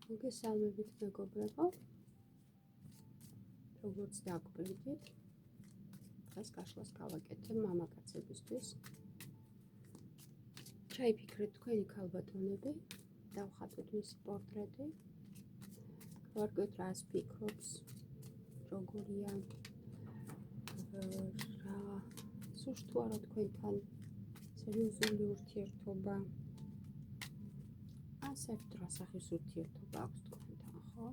მოგესალმებით მეგობრებო, როგორც დაგვირდით, დღეს გაშლას გავაკეთებ მამაკაცებისთვის. ჩაიფიქრეთ თქვენი ქალბატონები, დავხატოთ მისი პორტრეტი, გავარკვიოთ რას ფიქრობს, როგორია, რა სურთ თუ არა თქვენთან სერიოზული ურთიერთობა. საერთოდ რა სახის ურთიერთობა აქვს თქვენთან, ხო?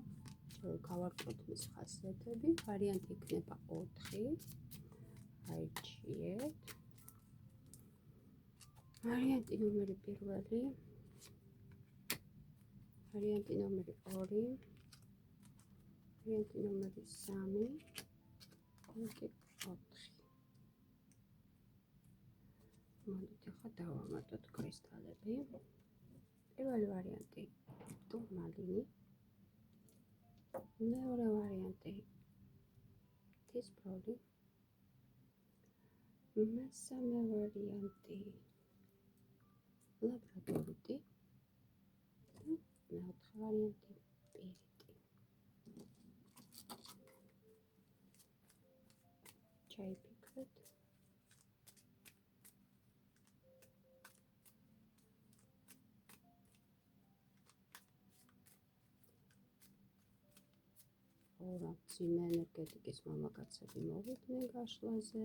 გავარკვიოთ მის ხასიათები, ვარიანტი იქნება 4. აირჩიეთ. ვარიანტი ნომერი 1, ვარიანტი ნომერი 2, ვარიანტი ნომერი 3, ვარიანტი 4. მოდით ახლა დავამატოთ კრისტალები. პირველი ვარიანტი ტურმალინი, მეორე ვარიანტი თისბროლი, მესამე ვარიანტი ლაბრადორიტი და მეოთხე ვარიანტი პირიტი. ჩაიფიქრეთ. მძიმე ენერგეტიკის მამაკაცები მოვიდნენ გაშლაზე.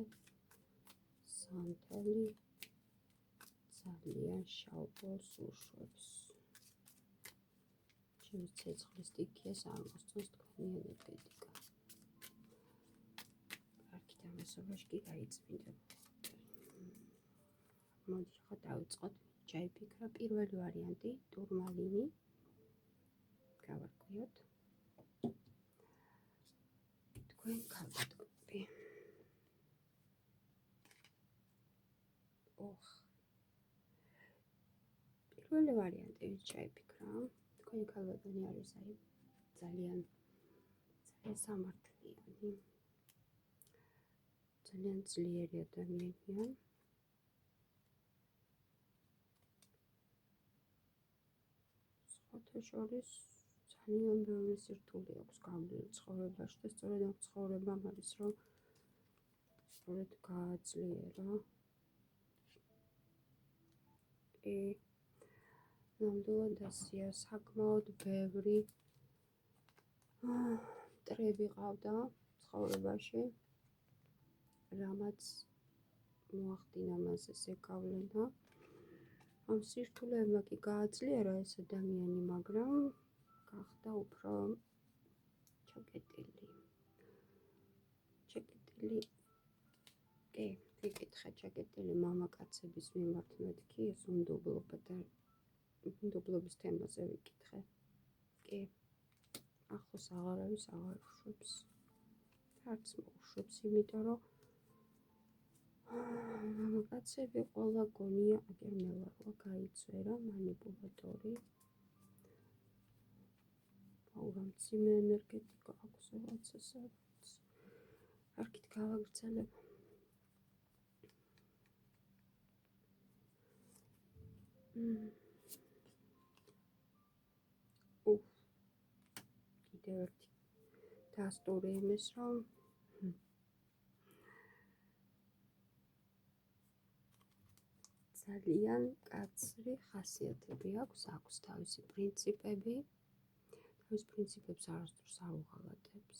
სანთელი ძალიან შავ ბოლს უშვებს. ჩემი ცეცხლის სტიქიას არ მოსწონს თქვენი ენერგეტიკა. კარგი დამესობაში კი გაიწმინდება. მოდი ახლა დავიწყოთ. ჩაიფიქრა პირველი ვარიანტი ტურმალინი. გავარკვიოთ. თქვენ ქალბატონები. პირველი ვარიანტი ჩაიფიქრა. თქვენი ქალბატონი არის ძალიან სამართლიანი, ძალიან ძლიერი ადამიანია. სხვათა შორის ძალიან ბევრი სირთულე აქვს გავლილი ცხოვრებაში და სწორედ ამ ცხოვრებამ არის რომ სწორედ გააძლიერა. ნამდვილად ასია, საკმაოდ ბევრი მტრები ყავდა ცხოვრებაში, რამაც მოახდინა მას ესე გავლენა. ამ სირთულეებმა კი გააძლიერა ეს ადამიანი, მაგრამ გახდა უფრო ჩაკეტილი. ვიკითხე ჩაკეტილი მამაკაცების მიმართ მეთქი ეს უნდობლობა და უნდობლობის თემაზე ვიკითხე. ახლოს აღარავის აღარ უშვებს. არც მოუშვებს, იმიტომ რომ მამაკაცები ყველა გონია აგერ მელარვა, გაიწვერა, მანიპულატორი. მძიმე ენერგეტიკა აქვს რაღაცა სადაც. არქით გავაგრძელებ. კიდევ ერთი დასტური იმის, რომ ძალიან კაცრი ხასიათები აქვს თავისი პრინციპები. თავის პრინციპებს არასდროს არ უღალატებს.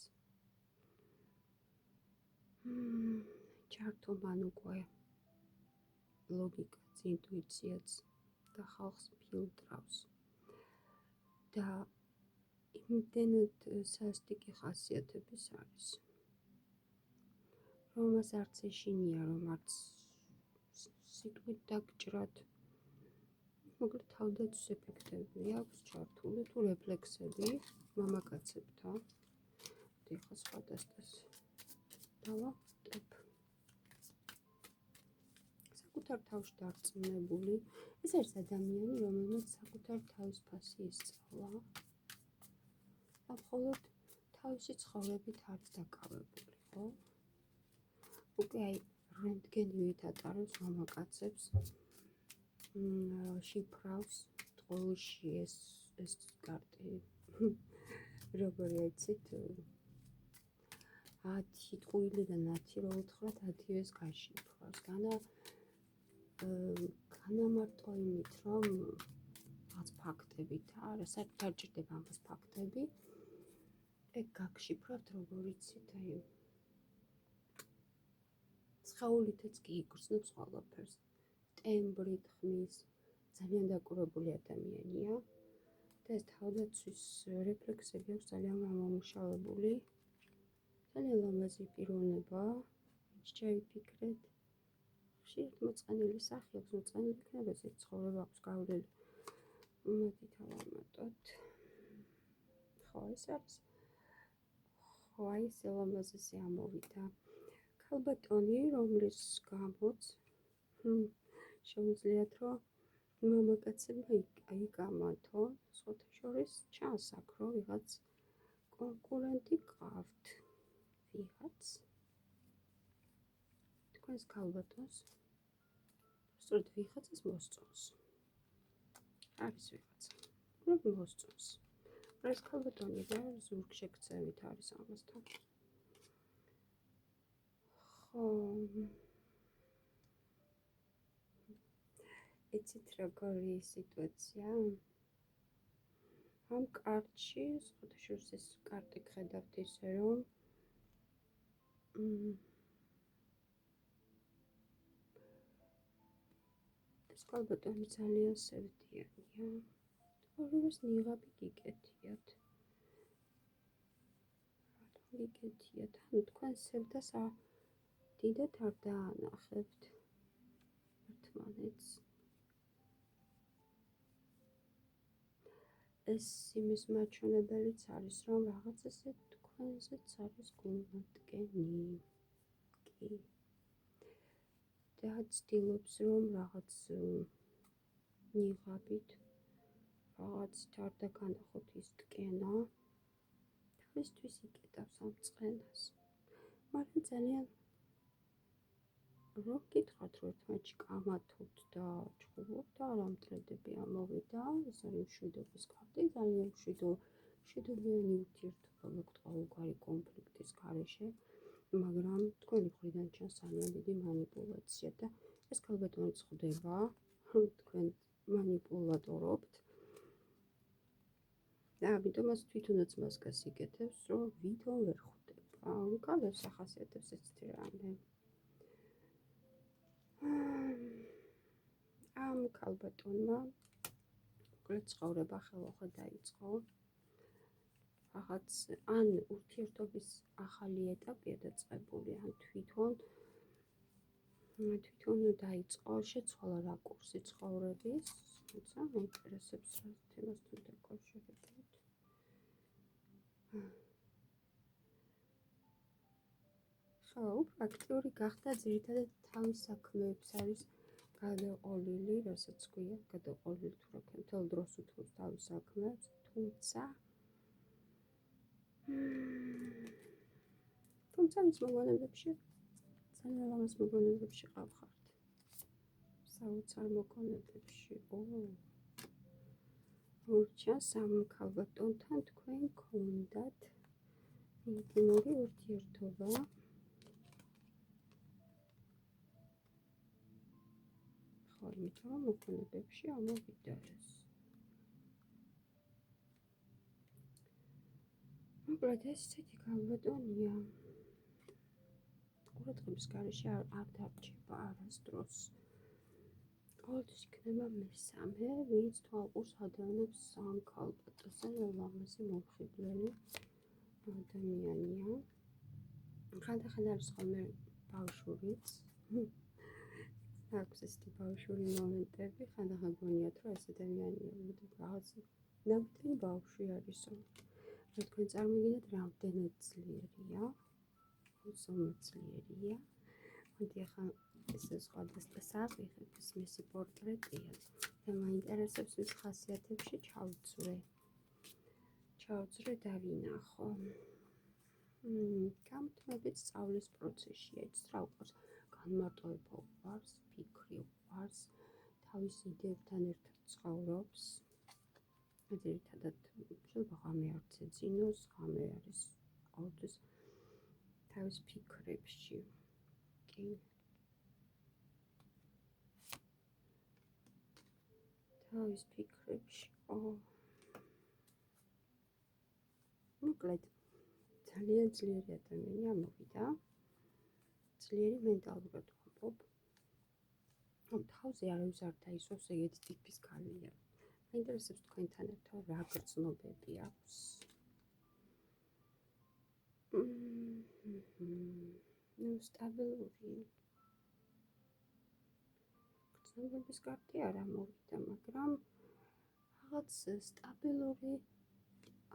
ჩართო მან უკვე ლოგიკაც, ინტუიციაც და ხალხს ფილტრავს. და იმდენად სასტიკი ხასიათების არის, რომ მას არც ეშინია, რომ არც სიტყვით დაგჭრათ. მოკლედ თავდაცვის ეფექტები აქვს ჩართული თუ რეფლექსები მამაკაცებთან. ეხლა სხვადასხვას დავახტებ. საკუთარ თავში დარწმუნებული. ეს არის ადამიანი, რომელმაც საკუთარ თავის ფასი ისწავლა. და მხოლოდ თავისი ცხოვრებით არის დაკავებული, ხო? უკვე რენტგენივით ატარებს მამაკაცებს, შიფრავს ტყუილში ეს კარტი როგორი იცით 10 ტყუილიდან 10 რო უთხრათ 10-ს გაშიფრავს. განამარტო იმით, რომ რაღაც ფაქტებით არა, საერთოდ არ ჭირდება ამას ფაქტები. ეგ გაგშიფრავთ, როგორ იცით, აი სხეულითაც კი იგრძნობს ყველაფერს. ტემბრით ხმის, ძალიან დაკვირვებული ადამიანია და ეს თავდაცვის რეფლექსები აქვს ძალიან გამომუშავებული. ძალიან ლამაზი პიროვნება, შეიფიქრეთ. ხშირად მოწყენილი სახე აქვს, მოწყენილი იქნება ეს ცხოვრება აქვს გავლილი. მოდით ავამატოთ. ხო, ეს არის. ხო, აი ეს ლამაზი ამოვიდა. ქალბატონი, რომლის გამოც შეუძლიათ, რომ მამაკაცებმა იგამათონ, სხვათა შორის ჩანს აქ, რომ ვიღაც კონკურენტი გყავთ. ვიღაც თქვენს ქალბატონს სწორედ ვიღაცას მოსწონს. არის ვიღაცა, რომ მოსწონს. ეს ქალბატონი და ზურგშექცევით არის ამასთან. ხო. იცით როგორი სიტუაცია? ამ კარტში, სხვათა შორის ეს კარტი ხედავთ ისე, რომ ეს ქალბატონი ძალიან სევდიანია. ორივეს ნიღაბი გიკეთიათ. ანუ თქვენ სევდას დიდად არ დაანახებთ ერთმანეთს. ეს იმის მაჩვენებელიც არის, რომ რაღაც ესე თქვენზეც არის გულმატკენი. კი. და ცდილობს, რომ რაღაც ნიღაბით რაღაცით არ დაგანახოთ ის ტკენა. თავისთვის იკეთავს ამ წყენას. მაგრამ ძალიან რომ გითხრათ, რომ ერთმანეთში კამათობთ და ჭხუბობთ და არ ამტლედები ამოვიდა. ეს არის მშვიდობის კარტი, ძალიან მშვიდობიანი ურთიერთობა გაქვთ ყოველგვარი კონფლიქტის გარეშე, მაგრამ თქვენი მხრიდან ჩანს ძალიან დიდი მანიპულაცია და ეს ქალბატონი ხვდება, რომ თქვენ მანიპულატორობთ. და ამიტომ მას თვითონაც მასკას იკეთებს, რომ ვითომ ვერ ხვდება. გალევს ახასიათებს ესეთი რამე. ამ ქალბატონმა მოკლედ ცხოვრება ხელახლა დაიწყო. რაღაც ან ურთიერთობის ახალი ეტაპია დაწყებული, ან თვითონ დაიწყო შეცვალა რაკურსი ცხოვრების, თუმცა მაინტერესებს რა თემასთან დაკავშირებით. ხო, აქტიური გახდა, ძირითადად თავის საქმეებს არის გადაყოლილი, რასაც ქვია, გადაყოლილი თუ რა ქვია, მთელ დროს უთმობს თავის საქმეებს, თუმცა მის მოგონებებში, ძალიან ლამაზ მოგონებებში ყავხართ. საოცარ მოგონებებში. ურჩას ამ ქალბატონთან თქვენ გქონდათ ინტიმური ურთიერთობა. ხო, იმიტომ რომ მოგონებებში ამოვიდა ეს. მოკლედ ეს ისეთი ქალბატონია. ყურადღების გარეშე არ დარჩება არასდროს. ყოველთვის იქნება მესამე, ვინც თვალყურს ადევნებს ამ ქალბატონს. ლამაზი მომხიბლელი ადამიანია. ხანდახან არის ხოლმე ბავშვურიც. აქვს ესეთი ბავშვური მომენტები, ხანდახან გონიათ, რომ ეს ადამიანია რაღაც ნამდვილი ბავშვი არისო. რა თქვენ წარმოგიდგენთ, რამდენად ძლიერია? ძლიერია. მოდი ახლა ეს სხვადასხვა საყიდეთ, ეს მისი პორტრეტია და მაინტერესებს მის ხასიათებში ჩავძვრე და ვინახო. გამთმებით სწავლის პროცესშია, ის რა უყურს, განმარტოება უყურს, ფიქრი უყურს, თავის იდეებთან ერთად ცხოვრობს. ძირითადად შეიძლება ღამე არც ეძინოს, ღამე არის ყოველთვის თავის ფიქრებში. კი. თავის ფიქრებში. მოკლედ, ძალიან ძლიერი ადამიანი ამოვიდა. ძლიერი მენტალურად ვამბობ. თავზე არავის არ დაისვავს ეგეთი ტიპის ქალია. მაინტერესებს თქვენთან ერთად რა გრძნობები აქვს. სტაბილური. გრძნობების კარტი არ ამოვიდა, მაგრამ რაღაც სტაბილური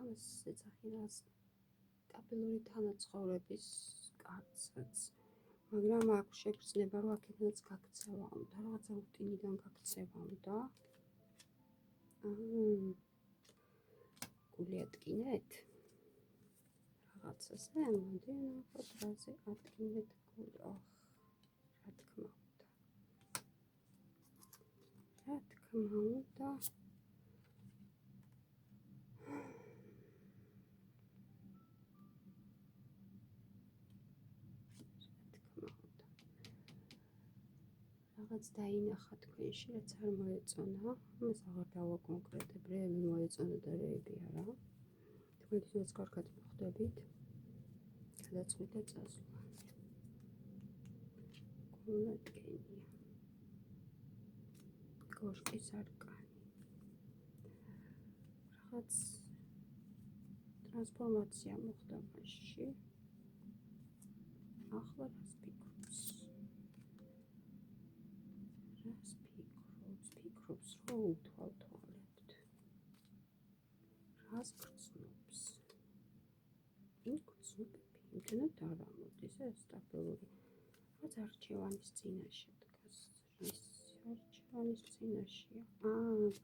ამას ეძახიან სტაბილური თანაცხოვრების კარტსაც. მაგრამ აქ შეგრძნება, რომ აქედანაც გაქცევა უნდა, რაღაცა რუტინიდან გაქცევა უნდა. გული ატკინეთ? რაღაცაზე, მოდი ნახოთ, რაზე ატკინეთ გული. რა თქმა უნდა. რაღაც დაინახა თქვენში, რაც არ მოეწონა. ამას აღარ დავაკონკრეტებ, რეები მოეწონა და რეები არა. თქვენ თვითონაც კარგად მოხდებით. გადაწყვიტე წასვლა. გულატკენია. კოშკის არკანი. რაღაც ტრანსფორმაცია მოხდა მასში. ახლა რას ფიქრობს? ფიქრობს, რომ უთვალთვალებთ. რას გრძნობს? გრძნობები იმდენად არ ამოდის, ეს სტაბილური. რაც არჩევანის წინაშე დგას. არჩევანის წინაშეა.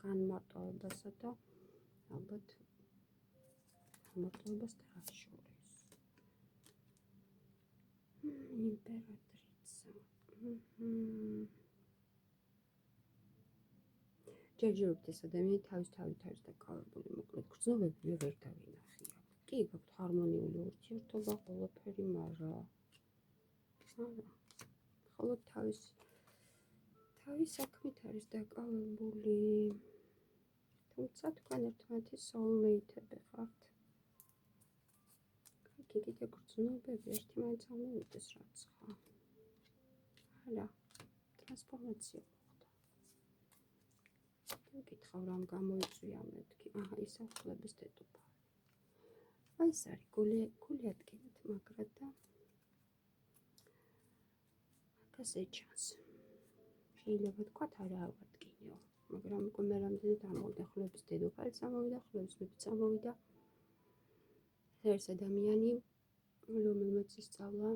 განმარტოვებასა და ალბათ განმარტოვებას და რაც შორის. იმპერატრიცა. ჯერჯერობით ეს ადამიანი თავის დაკავებული, მოკლედ გრძნობები მე ვერ დავინახია. კი, გაქვთ ჰარმონიული ურთიერთობა, ყველაფერი, მაგრამ ხოლო თავის საქმით არის დაკავებული. თუმცა თქვენ ერთმანეთის soulmate-ები ხართ. კი, კიდე გრძნობები ერთმანეთს ამოვიდეს რაც ხა. არა, ტრანსფორმაცია. გითხავ რამ გამოიწვია მეთქი. ისახლების დედოფალი. ეს არის გული ატკინეთ მაგრად და მაგაზე ჩანს. შეიძლება თქვათ არა ავატკინეო, მაგრამ უკვე მე რამდენად ამოვიდა ხლების დედოფალიც ამოვიდა, ხლების მეფეც ამოვიდა. ეს ადამიანი, რომელმაც ისწავლა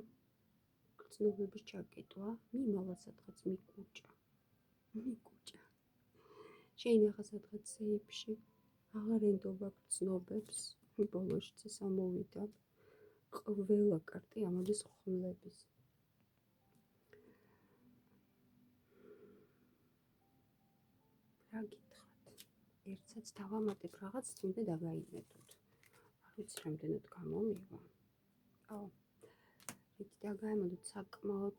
გრძნობების ჩაკეტვა, მიმალა სადღაც მიკუჭა. შეინახა სადღაც სეიფში, აღარ ენდობა გრძნობებს, ბოლოში წეს ამოვიდა, ყველა კარტი ამოდის ხმლების. რა გითხრათ? ერთსაც დავამატებ რაღაც თუნდა დაგაიმეტოთ. არ ვიცი რამდენად გამომივა. რითი დაგაიმეტოთ საკმაოდ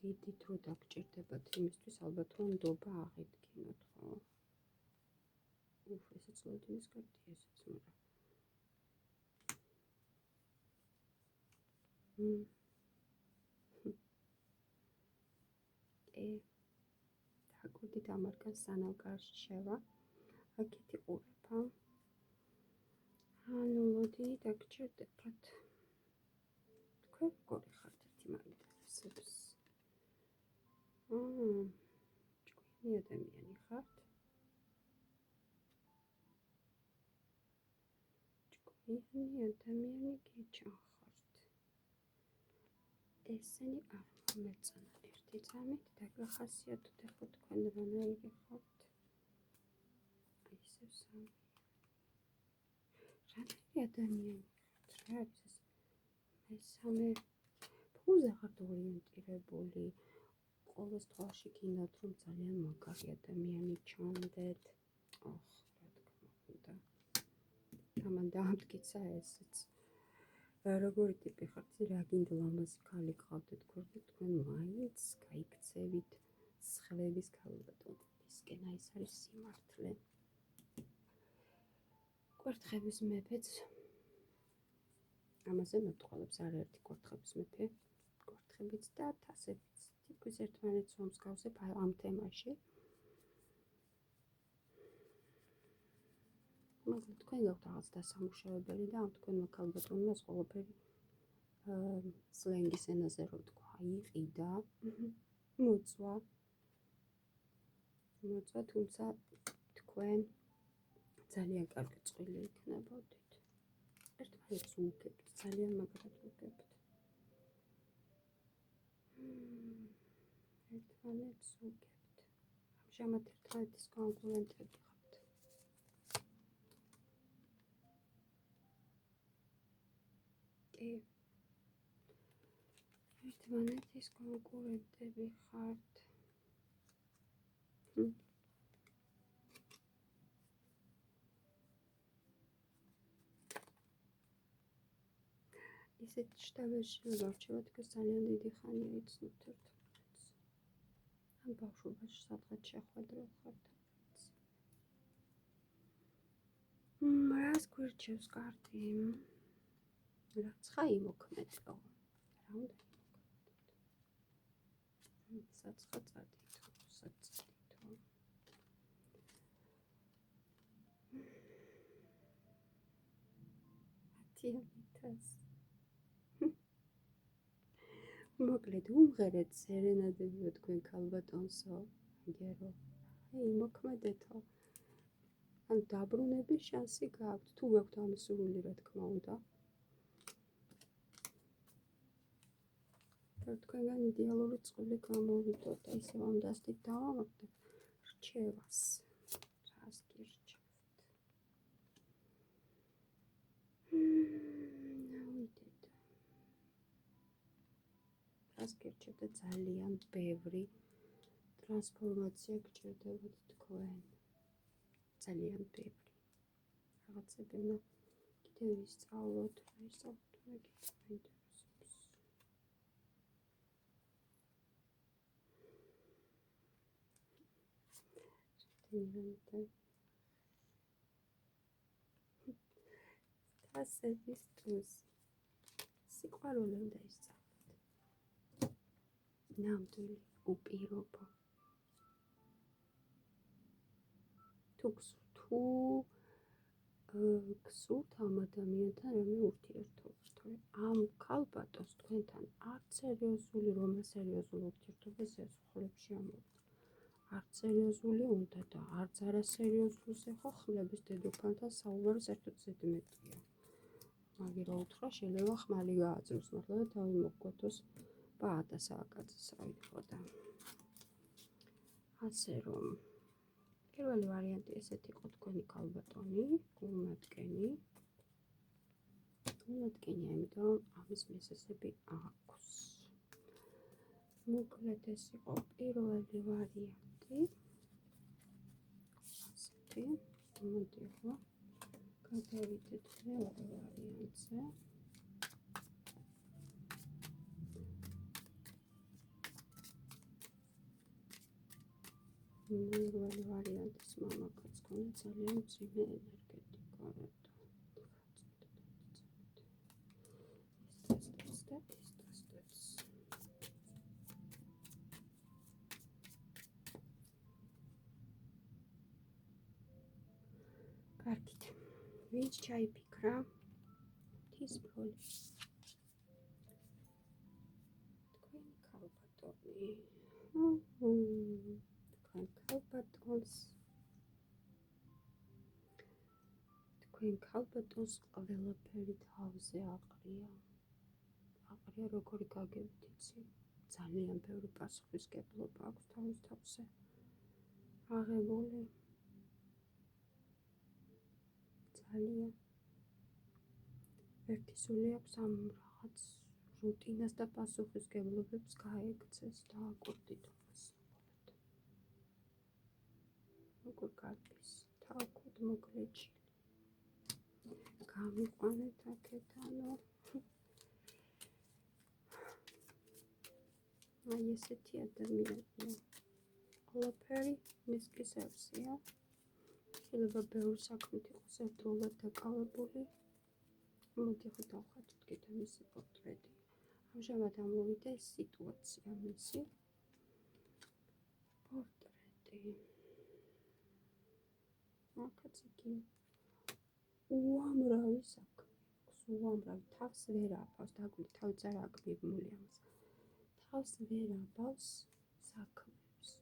დიდი დრო დაგჭირდებათ იმისთვის, ალბათ რომ ნდობა აღიდგინოთ, ხო? ესეც ლოდინის კარტია, ესეც მაგრამ. დაგვიდით ამარგან სანამ კარში შევა. აქეთი ყურება. ლოდი დაგჭირდებათ. თქვენ როგორი ხართ ერთი მაინტერესებს. ჭკვიანი ადამიანი ხართ? ჭკვიანი ადამიანი გიჩახართ. ესენი არ მომეწონა. ერთი წამით დაგახასიათოთ ახლა თქვენ რანაირი ხართ. ისევ სამი. რანაირი ადამიანი ხართ? რა არის ეს? მესამე ფულზე ხართ ორიენტირებული. ყოველს თვალში გინდათ რომ ძალიან მაგარი ადამიანი ჩანდეთ. რა თქმა ამან დაამტკიცა ესეც. როგორი ტიპი ხართ, რა გინდა ლამაზი ქალი გყავდეთ გვერდით, თქვენ მაინც გაიქცევით სხლების ქალბატონისკენ, აი ეს არის სიმართლე. კვერთხების მეფეც ამაზე მეტყველებს, არაერთი კვერთხების მეფე, კვერთხებიც და თასებიც. თითქმის ერთმანეთს ვამსგავსებ ამ თემაში. მაგრამ თქვენ გაქვთ რაღაც დასამუშავებელი და ამ თქვენმა ქალბატონმა ეს ყველაფერი სლენგის ენაზე რო ვთქვა, იყიდა, მოწვა, თუმცა თქვენ ძალიან კარგი წყვილი იქნებოდით. ერთმანეთს უგებთ, ძალიან მაგრად უგებთ. ერთმანეთს უგებთ. ამჟამად ერთმანეთის კონკურენტები ხართ. კი. ერთმანეთის კონკურენტები ხართ. ისეთ შტაბებში რომ არჩევათ, ეს ძალიან დიდი ხანია იცნობთ ერთმანეთს. ან ბავშვობაში სადღაც შეხვედრილ ხართ. რას გვირჩევს კარტი? რაცხა იმოქმედო. რა უნდა იმოქმედოთ? საცხა წადითო, საწადითო. ათიანითას. მოკლედ უმღერეთ სერენადებიო თქვენ ქალბატონსო, გერო. აი იმოქმედეთო. ან დაბრუნების შანსი გაქვთ, თუ გაქვთ ამის სურვილი, რა თქმა უნდა. და თქვენგან იდეალური წყვილი გამოვიდოთ, და ისევ ამ დასტით დავამატებ რჩევას. რას გირჩევთ? ნავიდეთ. რას გირჩევთ? ძალიან ბევრი ტრანსფორმაცია გჭირდებათ თქვენ. ძალიან ბევრი. რაღაცები უნდა კიდევ ისწავლოთ, რა ისწავლოთ, მე კიდევ მაინტერესებს. თასების ტუზი. სიყვარული უნდა ისწავლოთ. ნამდვილი უპირობო. თუ გსურთ ამ ადამიანთან რამე ურთიერთობას, თორე ამ ქალბატონს თქვენთან არც სერიოზული, რომ სერიოზული ურთიერთობას ეზოხლებში ამოვიდა. არც სერიოზული უნდა და არც არასერიოზულს ეხო ხლების დედოფალთან საუბარი საერთოდ ზედმეტია. მაგირო უთხრა შეიძლება ხმალი გააძროს, მართლა და თავი მოგკვეთოს პაატა სააკაძეს რა ვიტყოდა. ასე რომ პირველი ვარიანტი ესეთ იყო თქვენი ქალბატონი, გულმატკენი. გულმატკენია, იმიტომ ამის მიზეზები აქვს. მოკლედ ეს იყო პირველი ვარიანტი. ასეთი. მოდი ახლა გადავიდეთ მეორე ვარიანტზე. პირველი ვარიანტის მამაკაც გქონდა ძალიან მძიმე ენერგეტიკა, კარგით. ვინც ჩაიფიქრა ღვთის ბროლი. თქვენი ქალბატონი. თქვენ ქალბატონს ყველაფერი თავზე აყრია. აყრია როგორი გაგებით იცი? ძალიან ბევრი პასუხისმგებლობა აქვს თავის თავზე. აღებული. ძალიან. ერთი სული აქვს ამ რაღაც რუტინას და პასუხისმგებლობებს გაექცეს და აკვირდით მას. როგორ გადის? თავქოდ მოკლეჭილი. გამიყვანეთ აქეთ, ანუ აი ესეთი ადამიანია. ყველაფერი მისკის არსია. შეიძლება ბევრი საქმით იყოს ერთდროულად დაკავებული. მოდი ხო დავხატოთ კიდე მისი პორტრეტი. ამჟამად ამოვიდა ეს სიტუაცია მისი. პორტრეტი. აქაც იგი უამრავი საქმე აქვს, უამრავი. თავს ვერ აბავს, დაგვი თავი წარ აკბიბმული ამას. თავს ვერ აბავს საქმებს.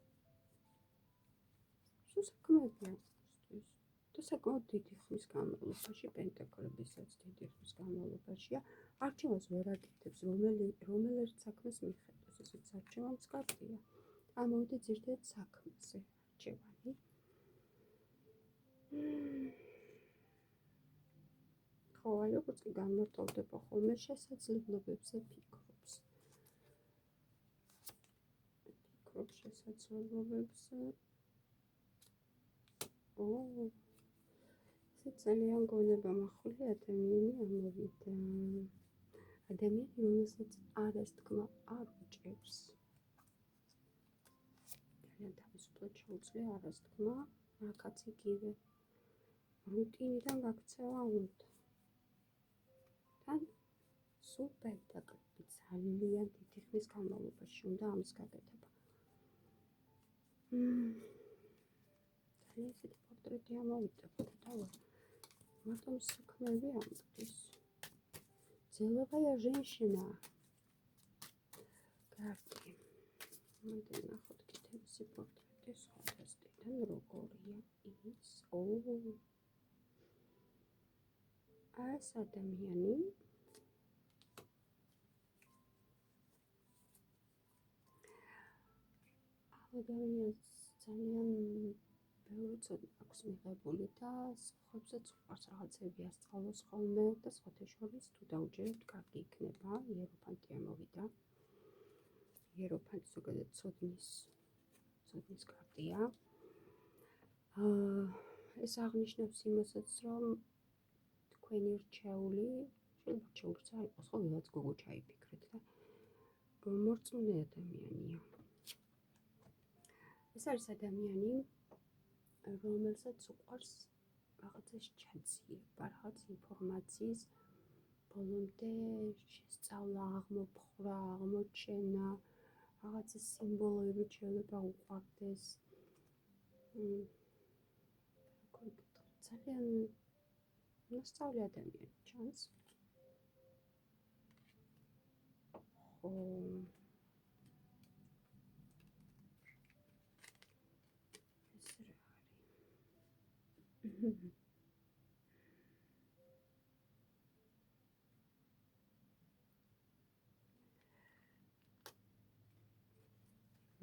სულ საქმეებია მოსთვის. და საკმაოდ დიდი ხნის განმავლობაში, პენტაკლებისაც დიდი ხნის განმავლობაშია, არჩევანს ვერ აკეთებს, რომელერთ საქმეს მიხედოს, ესეც არჩევანს კარტია. ამოვიდა ძირითადად საქმეზე არჩევანი. ხო, აი როგორც კი განმარტოვდება ხოლმე შესაძლებლობებზე ფიქრობს. ფიქრობს შესაძლებლობებზე. ეს ძალიან გონებამახული ადამიანი ამოვიდა. ადამიანი, რომელსაც არასთქმა არ უჭერს. ძალიან თავისუფლად შეუძლია არასთქმა, რაკაც იგივე. რუტინიდან გაქცევა უნდა. თან სულ პენტაკლები ძალიან დიდი ხნის განმავლობაში უნდა ამის გაკეთება. ძალიან ისეთი პორტრეტი ამოვიდა, მარტო საქმეები ამოდის. Деловая женщина. კარგი. მოდი ნახოთ კიდე მისი პორტრეტი სხვადასხვაიდან როგორია ის. ეს ადამიანი ადამიანს ძალიან ბევრი ცოდნა აქვს მიღებული და სხვებსაც უყვარს რაღაცები ასწავლოს ხოლმე და სხვათა შორის თუ დაუჯერებთ, კარგი იქნება. იეროფანტი ამოვიდა. იეროფანტი ზოგადად ცოდნის კარტია. ეს აღნიშნავს იმასაც, რომ თქვენი რჩეული, შეიძლება რჩეულიც არ იყოს, ხო ვიღაც გოგო ჩაიფიქრეთ და მორწმუნე ადამიანია. ეს არის ადამიანი, რომელსაც უყვარს რაღაცას ჩაძიება, რაღაც ინფორმაციის ბოლომდე შესწავლა, აღმოფხვრა, აღმოჩენა, რაღაცა სიმბოლოები შეიძლება უყვარდეს. ძალიან ნასწავლი ადამიანი ჩანს. ხო. ეს რა არის?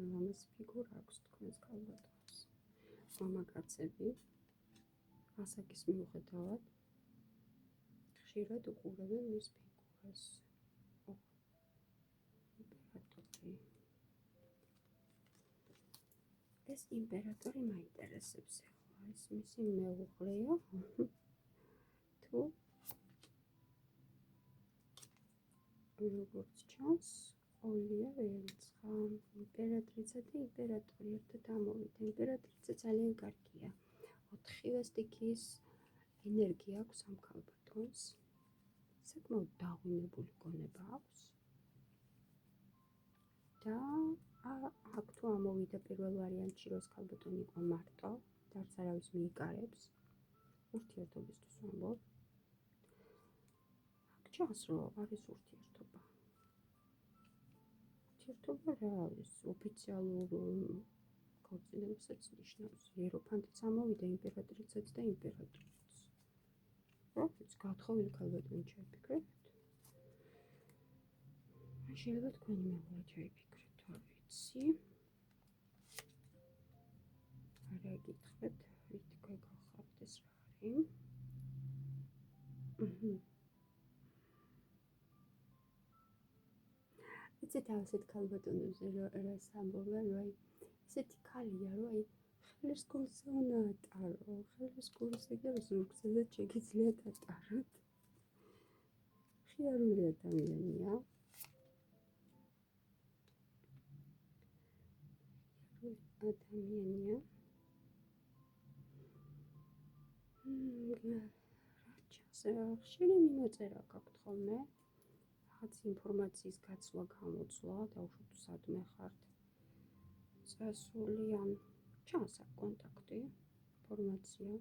მამას ფიგურა აქვს თქვენს ქალბატონს. მამაკაცები ასაკის მიუხედავად ხშირად უყურებენ მის ფიგურას. იმპერატორი. ეს იმპერატორი მაინტერესებს ახლა. ეს მისი მეუღლეა. თუ როგორც ჩანს, ყოლია ვერცხა. იმპერატრიცა და იმპერატორი ერთად ამოვიდა. იმპერატრიცა ძალიან კარგია. 4-ვე სტიქიის ენერგია აქვს ამ ქალბატონს. საკმაოდ დაღვინებული გონება აქვს. და აქ თუ ამოვიდა პირველ ვარიანტში, რომ ეს ქალბატონი იყო მარტო, და არც არავის მიიკარებს. ურთიერთობისთვის ვამბობ. აქ ჩანს, რომ არის ურთიერთობა. ურთიერთობა რა არის? ოფიციალურ ქორწინებასაც ნიშნავს. იეროფანტიც ამოვიდა, იმპერატრიცაც და იმპერატორიც. როიც გათხოვილი ქალბატონი ჩაიფიქრეთ? შეიძლება თქვენი მეუღლე ჩაიფიქრეთ, არ ვიცი. არა გითხრეთ, ვით გაგახართ ეს რა არის? იცით ასეთ ქალბატონებზე რას ამბობენ, რომ აი ესეთი ქალია, რომ აი ხელის გულზე უნდა ატარო. ხელის გულზე და ზურგზედაც შეგიძლიათ ატაროთ. ხიარული ადამიანია. ადამიანია. ხშირი მიმოწერა გაქვთ ხოლმე. რაღაც ინფორმაციის გაცვლა გამოწვლა, დაუშვათ სადმე ხართ. წასული ან ჩანს აქ კონტაქტი, ინფორმაცია.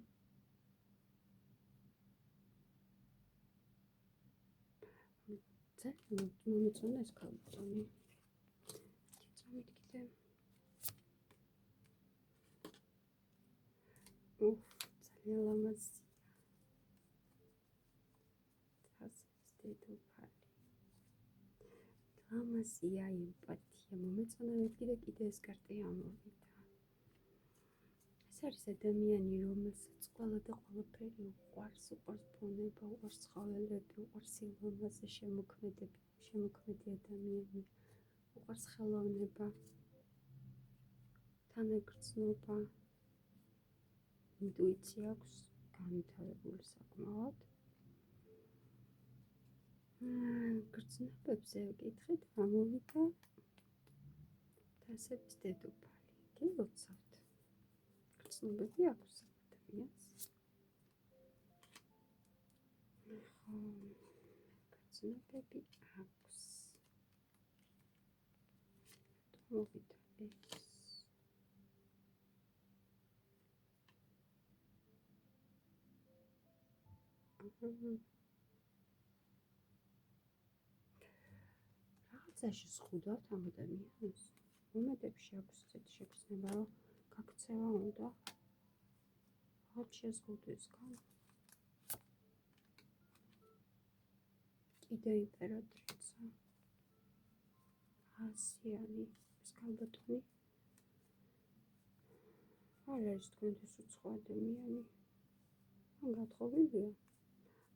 ძალიან მომეწონა ეს ქალბატონი. წამით კიდე. ძალიან ლამაზია. ლამაზია, ემპათია, მომეწონა კიდე ეს კარტი ამოვიდა. ეს არის ადამიანი, რომელსაც ყველა და ყველაფერი უყვარს, უყვარს ბუნება, უყვარს ცხოველები, უყვარს სილამაზე, შემოქმედი ადამიანი, უყვარს ხელოვნება, თანაგრძნობა, ინტუიცია აქვს განვითარებული საკმაოდ. გრძნობებზე ვკითხეთ, ამოვიდა დასების დედოფალი. კი, ლოცავთ. გრძნობები აქვს ადამიანს. გრძნობები აქვს. მოვიდა ეს. რაღაცაში ზღუდავთ ამ ადამიანს. მომენტებში აქვს ესეთი შეგრძნება, რომ გაქცევა უნდა. რაღაც შეზღუდეს გან. კიდე იმპერატრიცა. ასიანი ეს ქალბატონი. არ არის თქვენთვის უცხო ადამიანი. მან გათხოვილია.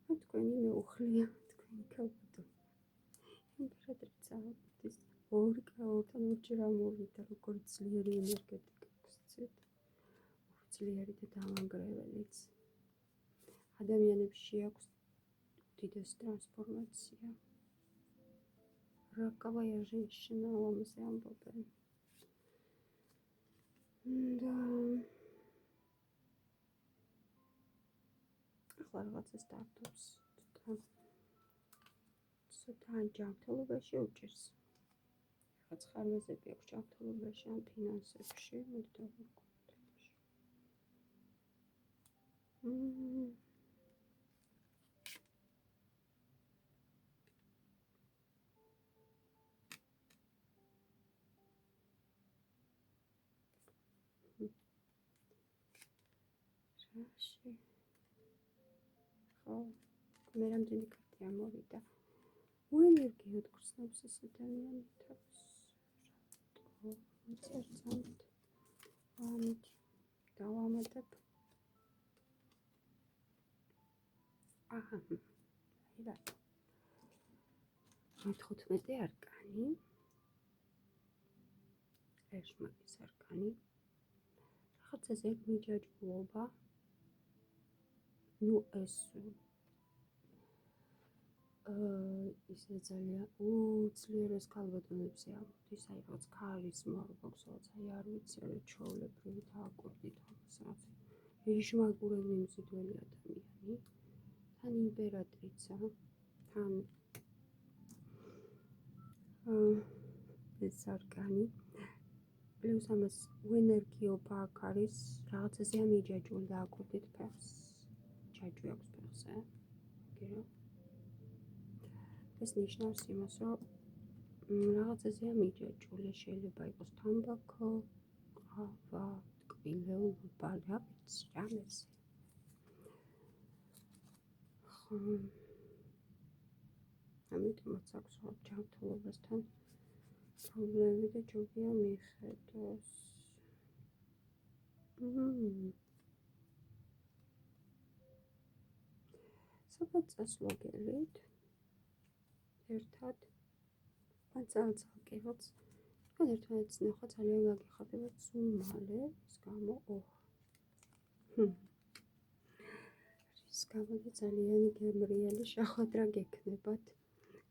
ან თქვენი მეუღლეა, თქვენი ქალბატონი. იმპერატრიცა ის ორთან ორჯერ ამოვიდა, როგორც ძლიერი ენერგეტიკა გცეთ. ძლიერი და დამანგრეველიც. ადამიანებში აქვს უდიდესი ტრანსფორმაცია. Роковая женщина, ამაზე ამბობენ. და ახლა რაღაცა სტარტაპს ცოტა ჯანმრთელობაში უჭერს. რაღაც ხარვეზები აქვს ჯანმრთელობაში ან ფინანსებში, მოდი დავუკვირდეთ. რაში? ხო, მე რამდენი კარტი ამოვიდა. უენერგიოდ გრძნობს ეს ადამიანი თავს. წერცამთ. ამით დავამატებ. აჰა. იდა. 15 არკანი. ეშმაკის არკანი. რაღაცა ზეგმიჯაჯულობა. ნუ ეს ისე ძალიან უძლიერეს ქალბატონებზე ამოდის, აი რაღაც ქარიზმა აქვს, რაღაც აი არ ვიცი, რა ჩვეულებრივი დააკვირდით ამას რაღაც. ეშმაკურად მიმზიდველი ადამიანი. თან იმპერატრიცა, თან ეს არკანი. პლუს ამას უენერგიობა აქ არის, რაღაცაზე ამიჯაჯული დააკვირდით ფეხს. ჯაჯვი აქვს ფეხზე. გირო? ეს ნიშნავს იმას, რომ რაღაცაზე ამიჯაჯული, შეიძლება იყოს თამბაქო, ყავა, ტკბილეულობა, რა ვიცი, რამეზე. ხო. ამიტომაც აქვს რაღაც ჯანმრთელობასთან პრობლემები და ჯობია მიხედოს. სადაც წასვლაგელით ერთად ან წალკიღოთ თქვენ ერთმანეთს ნახვა ძალიან გაგიხარდებათ სულ მალე, ის გამო ის გამოდი ძალიან გემრიელი შახვადრა გექნებათ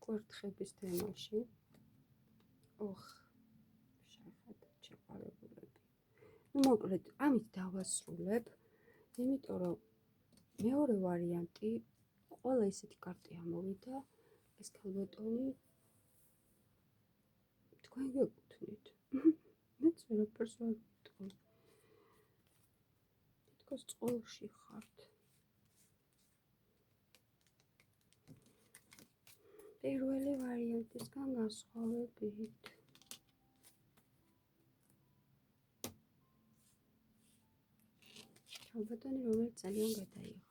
კვერთხების თემაში. შახვადრა შეყარებულები. Ну, მოკლედ, ამით დავასრულებ, იმიტომ რომ მეორე ვარიანტი ყველა ისეთი კარტი ამოვიდა, ეს ქალბატონი თქვენ გეკუთვნით. მეც ვერაფერს ვერ ვიტყვი. თითქოს წყოლში ხართ. პირველი ვარიანტისგან განსხვავებით. ქალბატონი, რომელიც ძალიან გადაიღალა.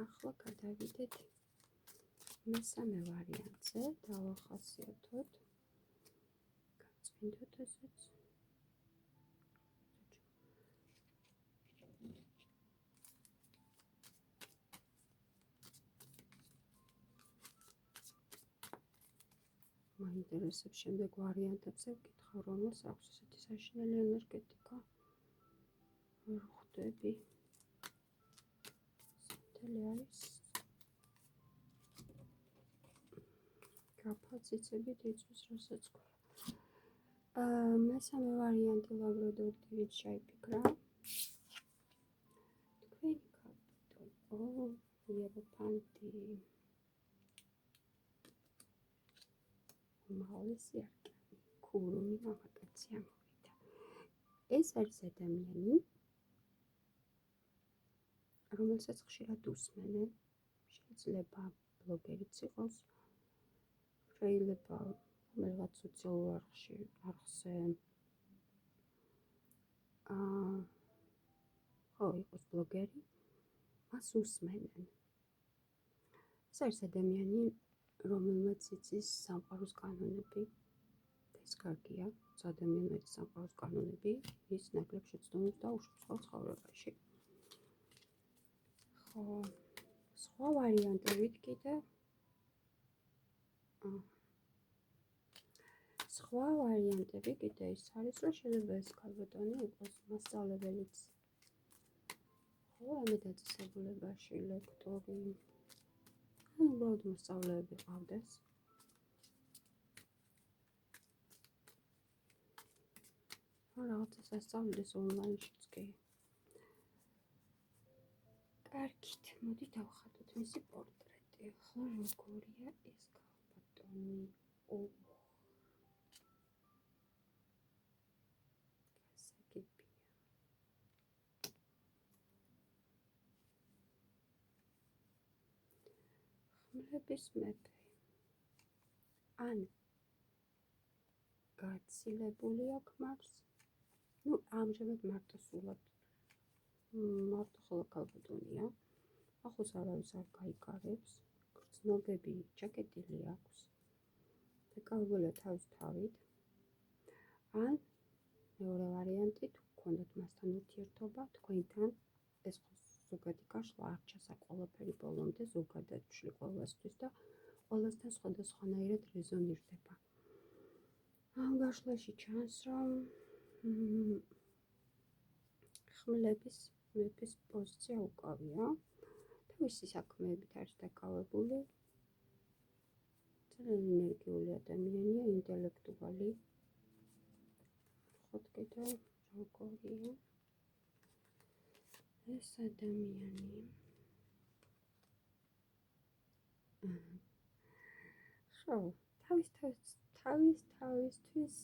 ახლა გადავიდეთ მესამე ვარიანტზე, დავახასიათოთ. გაწმინდოთ ესეც. მაინტერესებს შემდეგ ვარიანტებზე ვკითხავ, რომელს აქვს ესეთი საშინელი ენერგეტიკა. ვერ ხვდები. სათელი არის. გაფაციცებით იწვის, რასაც ქვია. მესამე ვარიანტი ლაბრადორ ტივიც ჩაიფიქრა. თქვენი ქალბატონი, იეროფანტი. მალისი არკანი, ქურუმი მამაკაცი ამოვიდა. ეს არის ადამიანი, რომელსაც ხშირად უსმენენ, შეიძლება ბლოგერიც იყოს, შეიძლება რომელიღაც სოციალურ არხზე იყოს ბლოგერი, მას უსმენენ. ეს არის ადამიანი, რომელმაც იცის სამყაროს კანონები, ეს კარგია, ადამიანური სამყაროს კანონები, ის ნაკლებ შეცდომებს დაუშვებს ყოველ ცხოვრებაში. ხო, სხვა ვარიანტებით კიდე ის არის, რომ შეიძლება ეს ქალბატონი იყოს მასწავლებელიც. ხო, რამე დაწესებულებაში, ლექტორი. უბრალოდ მასწავლებლები ყავდეს. რაღაცა სასწავლდეს ონლაინშიც კი. კარგით, მოდი დავხატოთ მისი პორტრეტი. ახლა როგორია ეს ქალბატონი? გასაგებია. ხმლების მეფე. ან გაცილებული აქვს მას. Ну, ამჟამად მარტო სულად მარტო ხოლო ქალბატონია. ახლოს არავის არ გაიგარებს. გრძნობები ჩაკეტილი აქვს. დაკავებულია თავის თავით. ან მეორე ვარიანტი, თუ გქონდათ მასთან ურთიერთობა, თქვენთან ეს ზოგადი გაშლა არ ჩასა ყველაფერი ბოლომდე, ზოგადად ვშლი ყველასთვის და ყველასთან სხვადასხვანაირად რეზონირდება. ამ გაშლაში ჩანს, რომ ხმლების მეფის პოზიცია უკავია. თავისი საქმეებით არის დაკავებული. ძალიან ენერგიული ადამიანია, ინტელექტუალი. ხოთ კიდე როგორია ეს ადამიანი. ხო, თავისთვის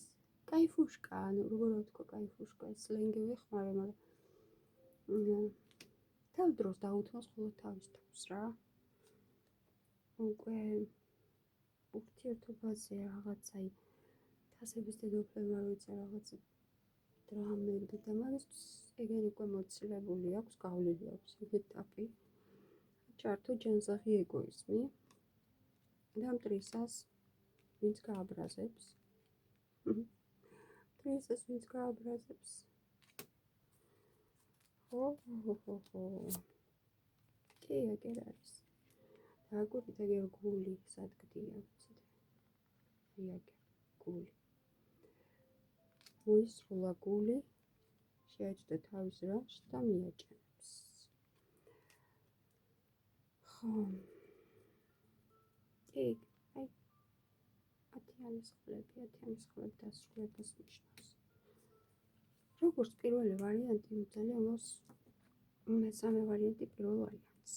кайფუშკა, ანუ როგორ ვთქვა кайფუშკა, სლენგი ვიხმარე, მაგრამ თავ დროს დაუთმოს ხოლმე თავის თავს რა. უკვე ურთიერთობაზე რაღაცა თასების დედოფლებმა როიცა რაღაცა დრამები და მაგისთვის ეგენ უკვე მოცილებული აქვს, გავლილი აქვს ეტაპი. ჩართო ჯანსაღი ეგოიზმი. და მტრისას ვინც გააბრაზებს. მტრისას ვინც გააბრაზებს. ხო. კი, ეგერ არის. დაგვრით ეგერ გული სადგდია, ვიცით. იაგე გული. მოისროლა გული, შეაჭდა თავის რაშს და მიაჭენებს. ხო. იქ, აი, ათიანის ხლები დასრულებას ნიშნავს. როგორც პირველი ვარიანტი, ძალიან მოს მესამე ვარიანტი პირველ ვარიანტს.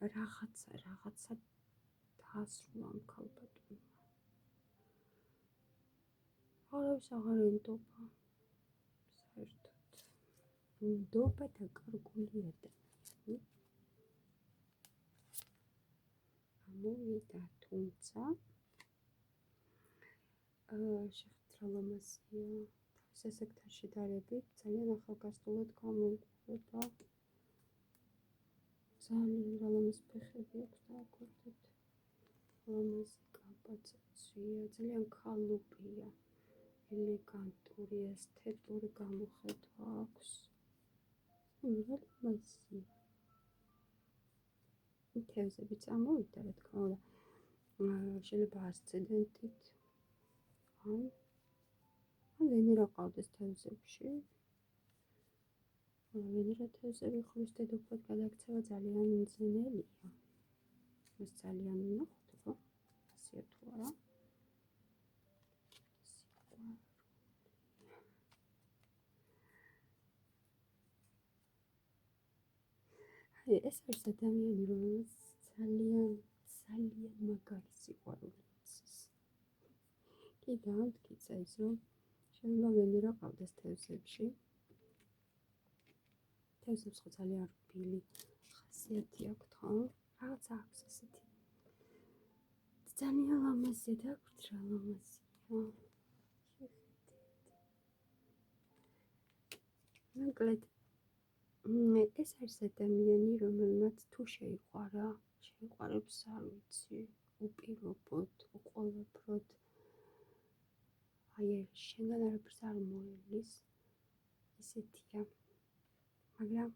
რაღაცა დაასრულა ამ ქალბატონმა. არავის აღარ ენდობა. საერთოდ. ნდობა და კარგული ადამიანი. ამოვიდა, თუმცა შეხვედრა ლამაზია. თავის ასაკთან შედარებით ძალიან ახალგაზრდულად გამოიყურება. ძალიან ლამაზ ფეხები აქვს და აკვირდით. ლამაზი კაბაცია, ძალიან ქალუპია, ელეგანტური, ესთეტური გამოხედვა აქვს. ლამაზია. თევზები წამოვიდა, რა თქმა უნდა. შეიძლება ასცენდენტით. ან ვენერა ყავდეს თევზებში. ვენერა თევზები ხმის დედოფლად გადაქცევა ძალიან მძნელია. ეს ძალიან ნახოთ, ასია თუ არა. ეს არის ადამიანი, რომელიც ძალიან მაგარი სიყვარული იცის. კი დაამტკიცა ის, რომ შეიძლება ვენერა ყავდეს თევზებში. თევზებს ხო ძალიან რბილი ხასიათი აქვთ, ხო? რაღაცა აქვს ასეთი. ძალიან ლამაზია და გვჭრა ლამაზია. მოკლედ ეს არის ადამიანი, რომელმაც თუ შეიყვარებს, არ ვიცი, უპირობოდ, უყოლებროდ. აი, შენგან არაფერს არ მოელის, ისეთია. მაგრამ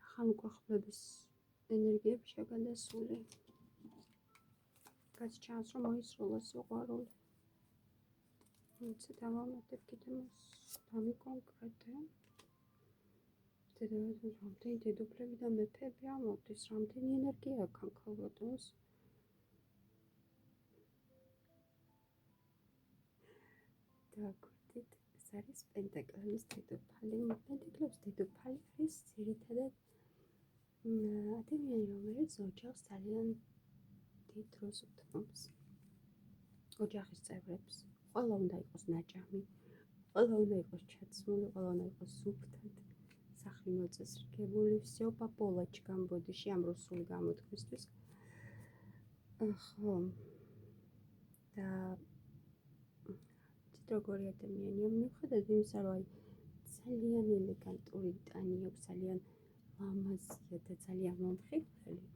ახალ მოყვახლების ენერგიები შეგადასული. რაც ჩანს, რომ მოისროლა სიყვარული. ცოტა მომატებ კიდე მას დამიკონკრეტე. რამდენი დედოფლები და მეფეები ამოდის, რამდენი ენერგია აქვს ამ ქალბატონს. დააკვირდით, ეს არის პენტაკლების დედოფალი. პენტაკლების დედოფალი არის ძირითადად ადამიანი, რომელიც ოჯახს ძალიან დიდ დროს უთმობს. ოჯახის წევრებს. ყველა უნდა იყოს ნაჭამი, ყველა უნდა იყოს ჩაცმული, ყველა უნდა იყოს სუფთად. სახლი მოწესრიგებული, всё по полочкам ბოდიში ამ რუსული გამოთქმისთვის. ხო. და როგორი ადამიანია, მიუხედავად იმისა, რომ ძალიან ელეგანტური ტანი აქვს, ძალიან ლამაზია და ძალიან მომხიბვლელი.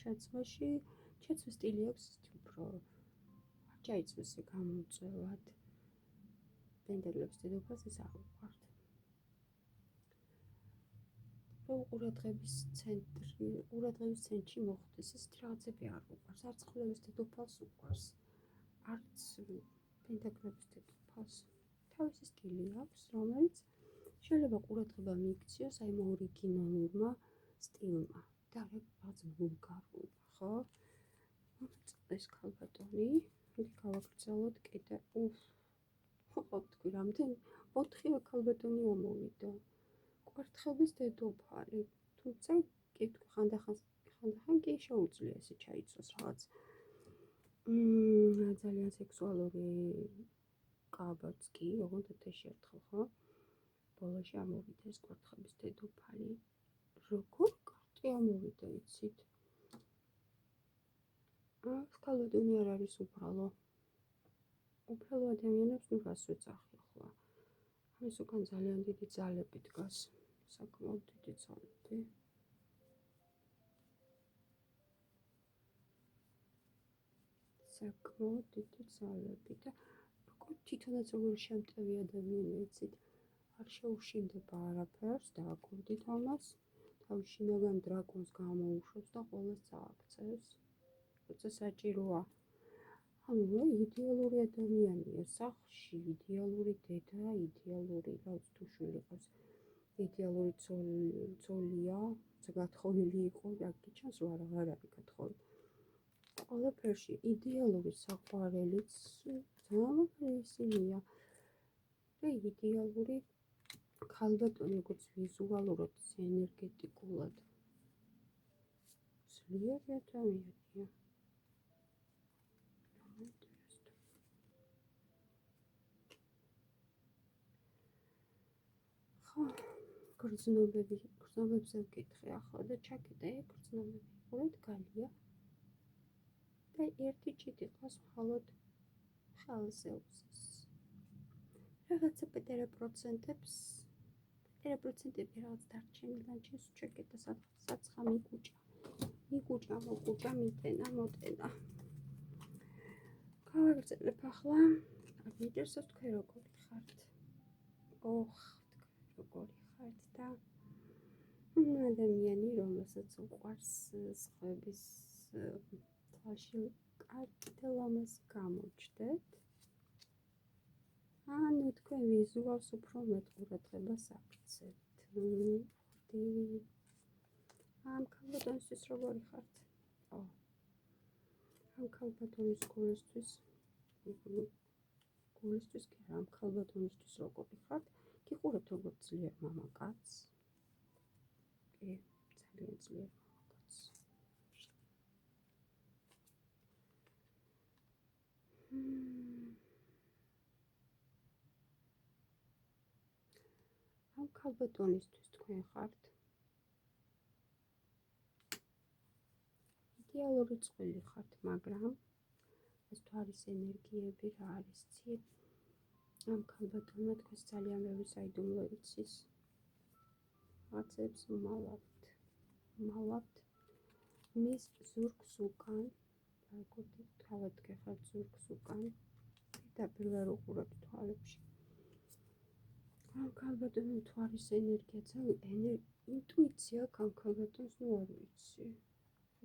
ჩაცმის სტილი აქვს უფრო არ ჩაიწვეს გამოწვევად. პენტაკლების დედოფალს ეს არ უყვართ. ყურადღების ცენტრში მოხვდეს, ეს რაღაცები არ უყვარს. არც ყურადღების დედოფალს უყვარს. არც პენტაკლების დედოფალს. თავისი სტილი აქვს, რომელიც შეიძლება ყურადღება მიიქციოს აი ამ ორიგინალურმა სტილმა და რაღაც ვულგარულმა, ხო? ეს ქალბატონი, იქ გავაგრძელოთ კიდე. ხო, თქვი რამდენი 4-ვე ქალბატონი ამოვიდა. კვერთხების დედოფალი. თუმცა კი თქვი ხანდახან კი შეუძლია ესე ჩაიწვას რაღაც ძალიან სექსუალური კაბაც კი, ოღონდ ერთხელ, ხო? ბოლოში ამოვიდა ეს კვერთხების დედოფალი. როგორ კარტი ამოვიდა, იცით? ეს ქალბატონი არ არის უბრალო. უბრალო ადამიანებს ნუ რას ვეძახი ახლა. ამის უკან ძალიან დიდი ძალები დგას. საკმაოდ დიდი ძალები. საკმაოდ დიდი ძალები და როგორ თვითონაც როგორ შემტევი ადამიანია, იცით? არ შეუშინდება არაფერს, დააკვირდით ამას. თავში, მაგრამ დრაკონს გამოუშვებს და ყველას წააქცევს. როცა საჭიროა. ანუ იდეალური ადამიანია სახლში, იდეალური დედა, იდეალური, თუ შვილი ყავს, იდეალური ცოლია, გათხოვილი იყო, გიჩანს რა აღარ არის გათხოვილი. ყველაფერში იდეალური საყვარელიც ძალიან ისინია. და იდეალური ქალბატონი როგორც ვიზუალურად, ენერგეტიკულად ძლიერი ადამიანია. ხო, გრძნობებზე ვკითხე ახლა და ჩაკეტე გრძნობები. ყურეთ, გალია. და ერთი ჭიდი ყავს მხოლოდ ხალზე უსის. რაღაცა პეტერა პროცენტები რაღაც დარჩენილან ჩეს ჩეკეტა საცხა მიგუჭა მოგუჭა მიტენა მოტენა. გავაგრძელებ ახლა. აღიჯერსოს თქვენ როგორი ხართ? როგორი ხართ და ადამიანი რომელსაც უყვარს სხვების თვალში კარგი და ლამაზი გამოჩნდეთ. ანუ თქვენ ვიზუალს უფრო მეტ ყურადღებას აქცევთ. ამ ქალბატონისთვის როგორი ხართ? ამ ქალბატონის გულისთვის კი ამ ქალბატონისთვის როგორი ხართ? გიყურებთ როგორც ძლიერ მამაკაცს. კი, ძალიან ძლიერ მამაკაცს. ამ ქალბატონისთვის თქვენ ხართ იდეალური წყვილი ხართ, მაგრამ ეს თუ არის ენერგიები, რა არის ცი? ამ ქალბატონმა თქვენს ძალიან ბევრი საიდუმლო იცის. რაღაცებს მალავთ მის ზურგს უკან, როგორც თავად გეხართ ზურგს უკან, პირდაპირ ვერ უყურებთ თვალებში. ამ ქალბატონმა თუ არის ენერგია, ძალიან ინტუიცია ამ ქალბატონს ნუ არ ვიცი.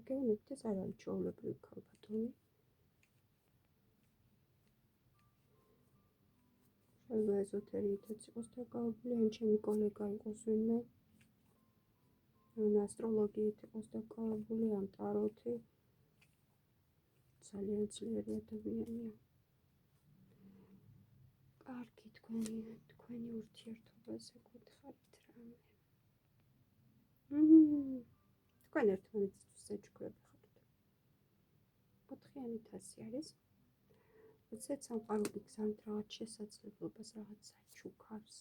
გეუბნებით, ეს არ არის ჩვეულებრივი ქალბატონი. შეიძლება ეზოთერიითაც იყოს დაკავებული, ან ჩემი კოლეგა იყოს ვინმე, ან ასტროლოგიით იყოს დაკავებული, ან ტაროთი. ძალიან ძლიერი ადამიანია. კარგი, თქვენი ურთიერთობაზე გითხარით რამე. თქვენ ერთმანეთისთვის საჩუქრები ხართ. 4-იანი თასი არის. როდესაც სამყარო გიგზავნით რაღაც შესაძლებლობას, რაღაც საჩუქარს.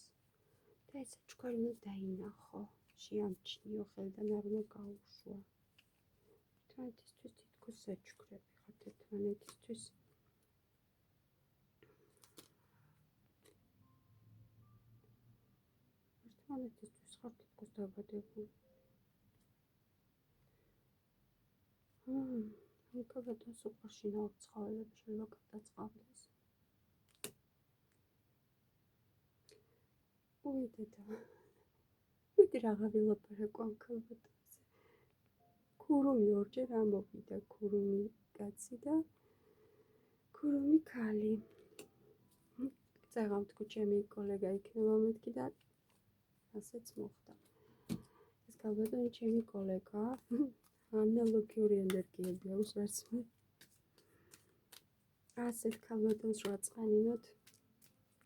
და ეს საჩუქარი უნდა დაინახო, შეამჩნიო, ხელიდან არ უნდა გაუშვა. ერთმანეთისთვის თითქოს საჩუქრები ხართ ერთმანეთისთვის. ერთმანეთისთვის ხართ თითქოს დაბადებული. ამ ქალბატონს უყვარს შინაური ცხოველები, შეიძლება გადაწყალდეს. ვიდი რაღა ვილაპარაკო ამ ქალბატონზე. ქურუმი ორჯერ ამოვიდა, ქურუმი კაცი და ქურუმი ქალი. წაღამთქო ჩემი კოლეგა იქნება მეთქი და ასეც მოხდა. ეს ქალბატონი ჩემი კოლეგა, ანალოგიური ენერგიები აქვს ვერც მე. ასეთ ქალბატონს რა წანინოთ,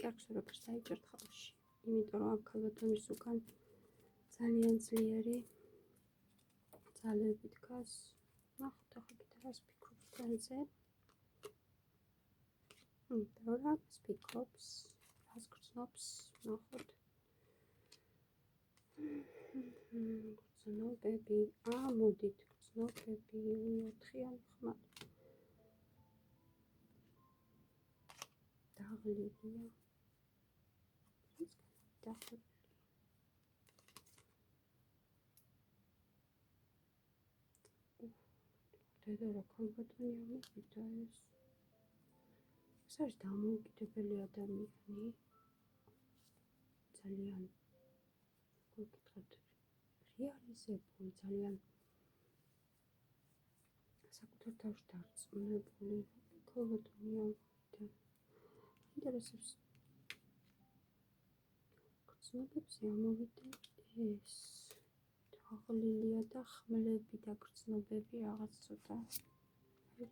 კარგს ვერაფერს დაიჭერთ ხალხში. იმიტომ რომ ამ ქალბატონის უკან ძალიან ძლიერი ძალები დგას. ნახოთ ახლა კიდე რას ფიქრობს თქვენზე. და რას ფიქრობს, რას გრძნობს, ნახოთ. გრძნობები, მოდით გრძნობები, 4-იანი ხმა. დაღლილია. დედა რა ქალბატონი ამოვიდა ეს. ეს არის დამოუკიდებელი ადამიანი. ძალიან გოგიტყოთ იდეალიზებული, ძალიან საკუთარ თავში დარწმუნებული, ქალბატონია და ინტერესებს გრძნობებზე ამოვიდა ეს თაღლილია და ხმლები და გრძნობები რაღაც ცოტა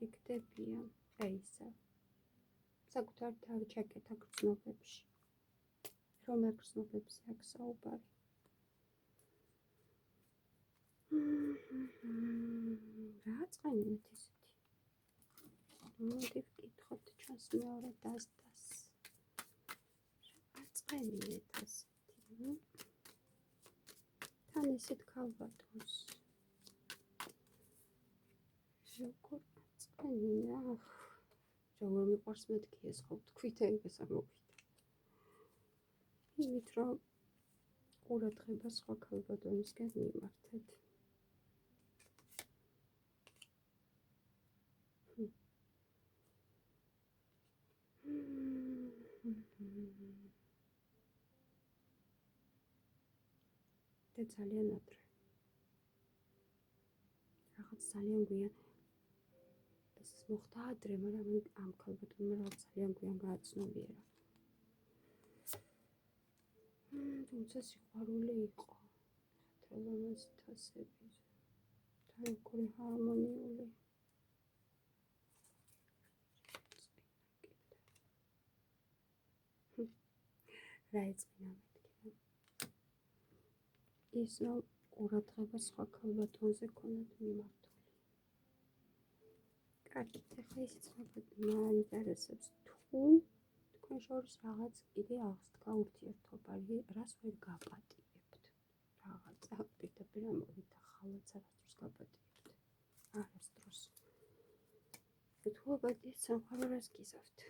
რიგდებიან, ისა საკუთარ თავი ჩაკეთა გრძნობებში, რომელ გრძნობებზე აქ საუბარი. რა წაინეთ ისეთი? მოდი ვკითხოთ ჩვენს მეორე დასდას. რა წაინეთ ასეთი? თან ისეთ ქალბატონს. როგორ წაინა? როგორ მიყვარს მეთქი ეს ხო თქვით ეგ ეს ამოვიდა. იმით რომ ყურადღება სხვა ქალბატონისგან მიმართეთ. და ძალიან ადრე. რაღაც ძალიან გვიან ეს მოხდა ადრე, მაგრამ ამ ქალბატონმა რაღაც ძალიან გვიან გააცნობიერა. თუმცა სიყვარული იყო. ხელოვნების თასები. თავი ჰარმონიული. რა ეწყინა მეთქი? ის რომ ყურადღება სხვა ქალბატონზე ქონათ მიმართული. კარგი, ახლა ისიც მაინტერესებს თუ თქვენ შორის რაღაც კიდე აღსდგა ურთიერთობა, რას ვერ გაპატიებთ. რაღაცა პირდაპირ ამოვიდა ხალაც არასდროს გაპატიებთ. არასდროს. თუ აპატიეთ სამყარო რას გიზავთ?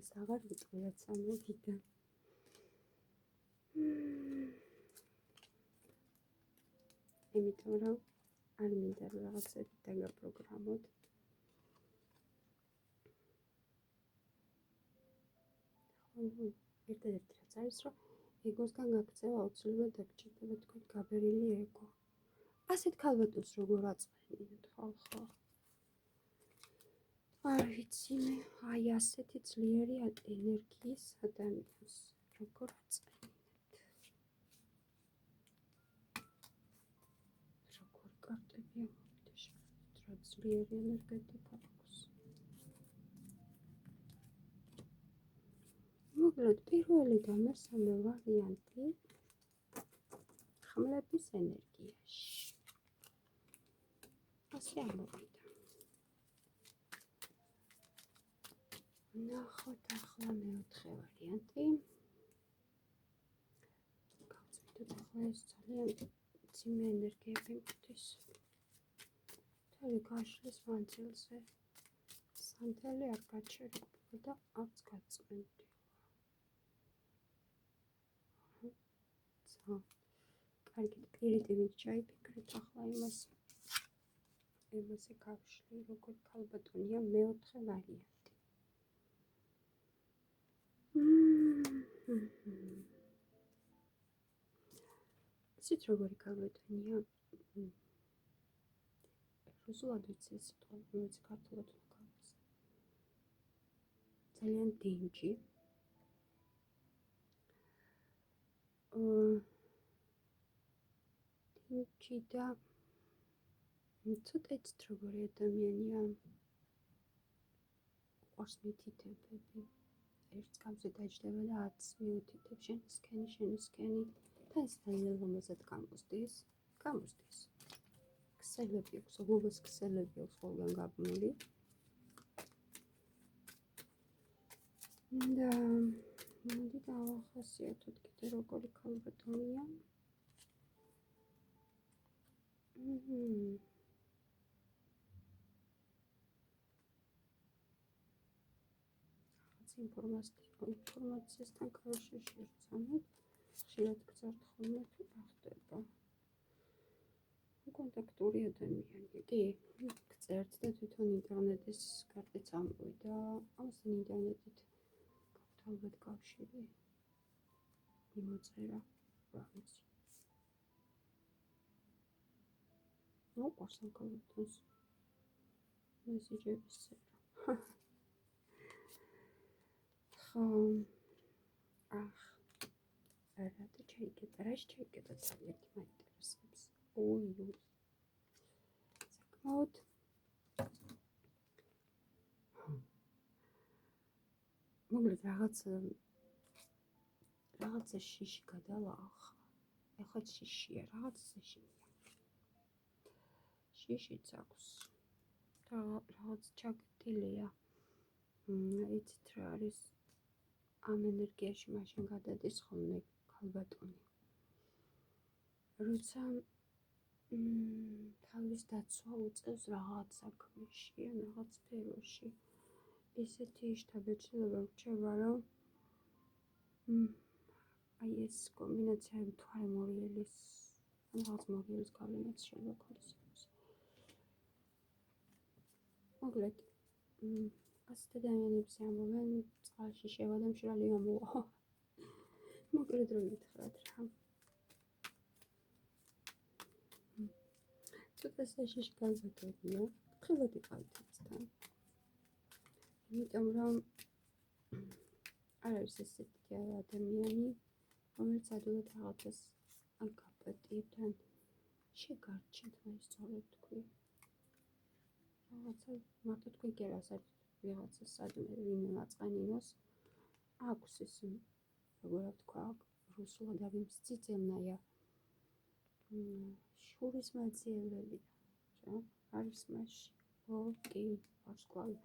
ეს აღარ ვიტყვი რაც ამოვიდა. იმიტომ რომ არ მინდა რომ რაღაცები დაგაპროგრამოთ. ერთადერთი რაც არის რომ ეგოსგან გაქცევა აუცილებლად დაგჭირდება თქვენ გაბერილი ეგო. ასეთ ქალბატონს როგორ აწყვენინოთ ხალხო? არ ვიცი მე, აი ასეთი ძლიერი ენერგიის ადამიანს როგორ აწყვენინებთ? როგორ კარტები ამოვიდა შევეცდით რა ძლიერი ენერგეტიკა აქვს. მოკლედ პირველი და მესამე ვარიანტი ხმლების ენერგიაში. ასე ამოვიდა. ნახოთ ახლა მეოთხე ვარიანტი. გავწვიდოთ ახლა ეს ძალიან ძიმე ენერგიები მოდის. თავი გაშლის მანძილზე. სანთელი არ გაჩერებულა და არც გაწმენდილა. კარგი, პირიტივით ჩაიფიქრეთ ახლა იმაზე გავშლი, როგორ ქალბატონია მეოთხე ვარიანტი. ისიც როგორი ქალბატონია, რუსულად ვიცი ეს სიტყვა, რომელიც ქართულად ვქარს. ძალიან დინჯი. დინჯი და ცოტა იცით როგორი ადამიანია. უყვარს მითითებები. ერთ კამზე დაჯდება და 10 მიუთითებს შენი და ეს ძალიან ლომაზად გამოსდის. ქსელები აქვს, ოგოს ქსელები აქვს ყველგან გაბმული. და მოდი დავახასიათოთ კიდე როგორი ქალბატონია. ინფორმაციასთან კავშირში ვცამეთ. ხშირად გწევთ ხოლმე თუ რა ხდება. კონტაქტური ადამიანი. კი, გწერთ და თვითონ ინტერნეტის კარტიც ამოვიდა. ამასთან ინტერნეტით გაქვთ ალბათ კავშირი. მიმოწერა, რა ვიცი. ნუ ყავს ამ კალათოს. მესიჯების წერა. ხო. რა შეიძლება ძალიან მაინტერესებს. ოი. საკმაოდ მოკლედ რაღაცა შიში გადალახა. ეხლა შიშია, რაღაცა შიშია. შიშიც აქვს. და რაღაც ჩაკეტილია. იცით რა არის? ამ ენერგიაში მაშინ გადადის ხოლმე ქალბატონი. როცა თავის დაცვა უწევს რაღაც საქმეში ან რაღაც სფეროში. ისეთი შთაბეჭდილება რჩება, რომ აი ეს კომბინაცია მთვარე მორიელის ან რაღაც მორიელის გავლენაც შეიძლება ქონდეს. მოკლედ, ასეთ ადამიანებს ამბობენ წყალში შევა და მშრალი ამოვა. მოკლედ რომ გითხრათ რა. ცოტა საშიში კალბატონია, ხილად იყავით თან. იმიტომ რომ არ არის ესეთი ადამიანი, რომელიც ადვილად რაღაცას ან გაპატიებთ, ან შეგარჩენთ, მე სწორად თქვი. რაღაცა მარტო თქვი კი რას არის ვიღაცა სადმე ვინმე მაწყენინოს. აქვს ის, როგორ ვთქვა, რუსულად არის ციცემნაია. შურის მაძიებელი რა არის მასში. კი, ვარსკვლავი.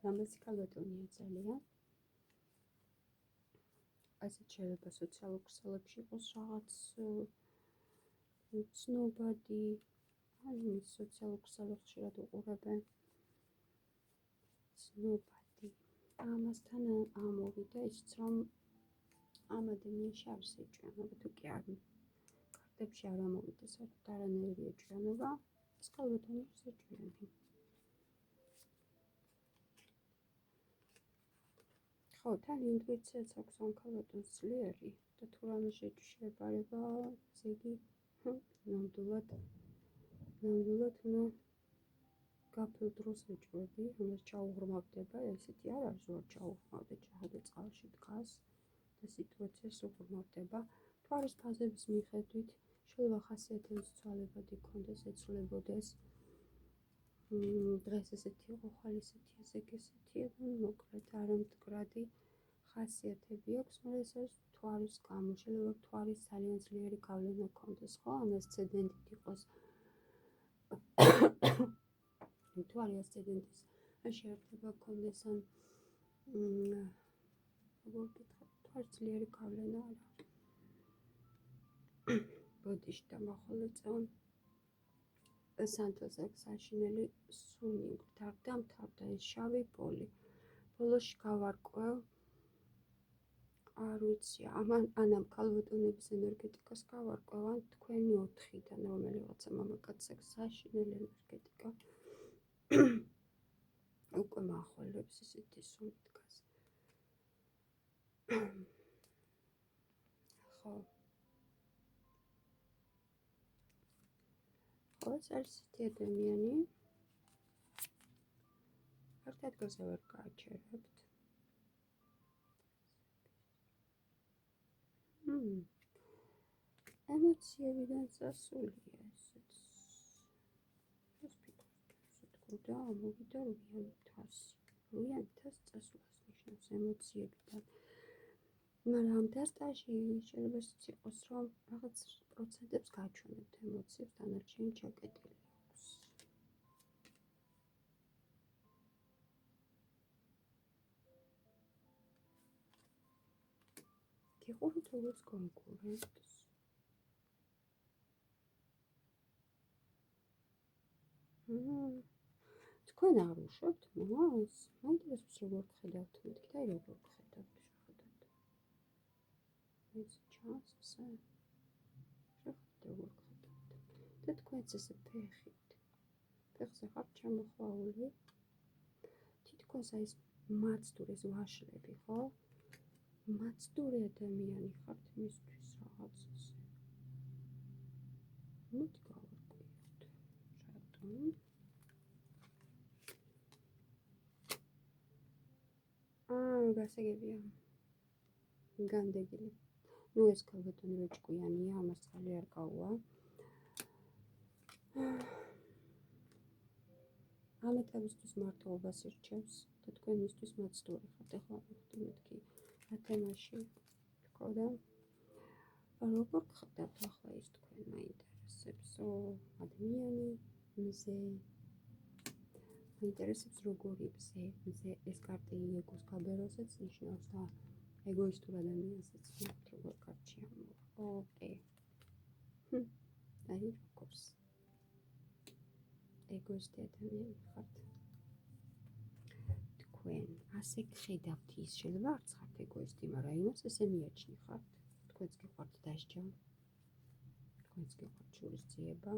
რამაც კალბატონია ძალიან. ასე შეიძლება სოციალურ ქსელებში იყოს რაღაც ცნობადი, ან ის სოციალურ ქსელებს ხშირად უყურებენ. ცნობადი. ამასთან ამოვიდა ისიც, რომ ამ ადამიანში არის ეჭვიანობა, თუ კი არ კარტებში არ ამოვიდა საერთოდ არანაირი ეჭვიანობა, ეს კალბატონი არის ეჭვიანი. ხო, თან ინტუიციაც აქვს ამ კალბატონს ძლიერი და თუ რამე შეჯვარება, ზეგი ნამდვილად გაფილ დროს ეჭვები, რომელს ჩაუღრმავდება, ესეთი არ არის, რომ ჩაუღრმავდა ჭადა წყალში დგას და სიტუაციას უღრმავდება. თვარის ფაზების მიხედვით შეიძლება ხასიათების ცვალებადი ქონდეს, ეცვლებოდეს. დღეს ესეთი იყო, ხვალ ესეთია, ზეგ ესეთია, მოკლედ არამდგრადი ხასიათები აქვს, მაგრამ ეს არის თვარის გამო. შეიძლება თვარის ძალიან ძლიერი გავლენა ქონდეს, ხო? ან ასცენდენტით იყოს. თვარი ასცენდენტის ან შეერთება ქონდეს, ან როგორ გითხრათ, თვარის ძლიერი გავლენა არა. ბოდიში დამახოლეწევა. სანთელს აქვს საშინელი სუნი, დამთავრდა ეს შავი პოლი. ბოლოში გავარკვევ, არ ვიცი, ან ამ კალბატონების ენერგეტიკას გავარკვევ, ან თქვენი 4-დან რომელიღაცა მამაკაცს აქვს საშინელი ენერგეტიკა. უკვე მახოლებს ისეთი სუნი დგას. ხო. ეს არის ისეთი ადამიანი, ერთ ადგილზე ვერ გააჩერებთ. ემოციებიდან სასულია ესეც. ეს ფიქრობ და ამოვიდა 8,000 წასვლას ნიშნავს ემოციებიდან. მაგრამ ამ დასტაში შეიძლება ისიც იყოს, რომ რაღაც პროცენტებს გაჩვენებთ ემოციებს, დანარჩენი ჩაკეტილი აქვს. გიყურეთ როგორც კონკურენტს. თქვენ არ უშვებთ მას? მაინტერესებს როგორ ხედავთ მეთქი და როგორ ხედავთ. მოცემული. თითქოს ეს მაცდურის ვაშლები, ხო? მაცდური ადამიანი ხართ მისთვის რაღაცაზე. მოდი გავარკვიოთ. რატომ? გასაგებია. განდეგილი. ნუ ეს ქალბატონი რო ჭკვიანია, ამას წყალი არ გაუვა. ამ ეტაპისთვის მარტოობას ირჩევს და თქვენ მისთვის მაცდური ხართ. ეხლა მივხვდი მეთქი რა თემაში თქო და როგორ გხდებთ ახლა ის თქვენ მაინტერესებს ადამიანი მზე მაინტერესებს როგორი მზე ეს კარტი იეგოს გაბეროზეც ნიშნავს და ეგოისტურ ადამიანსაც მოვთ როგორ კარტში ამოვა. ოკეი. აი როგორც ეგოისტი ადამიანი ხართ. თქვენ ასე ხედავთ ის შეიძლება არც ხართ ეგოისტი, მაგრამ იმას ესე მიაჩნი ხართ. თქვენც გიყვართ დასჯა. თქვენც გიყვართ შურისძიება.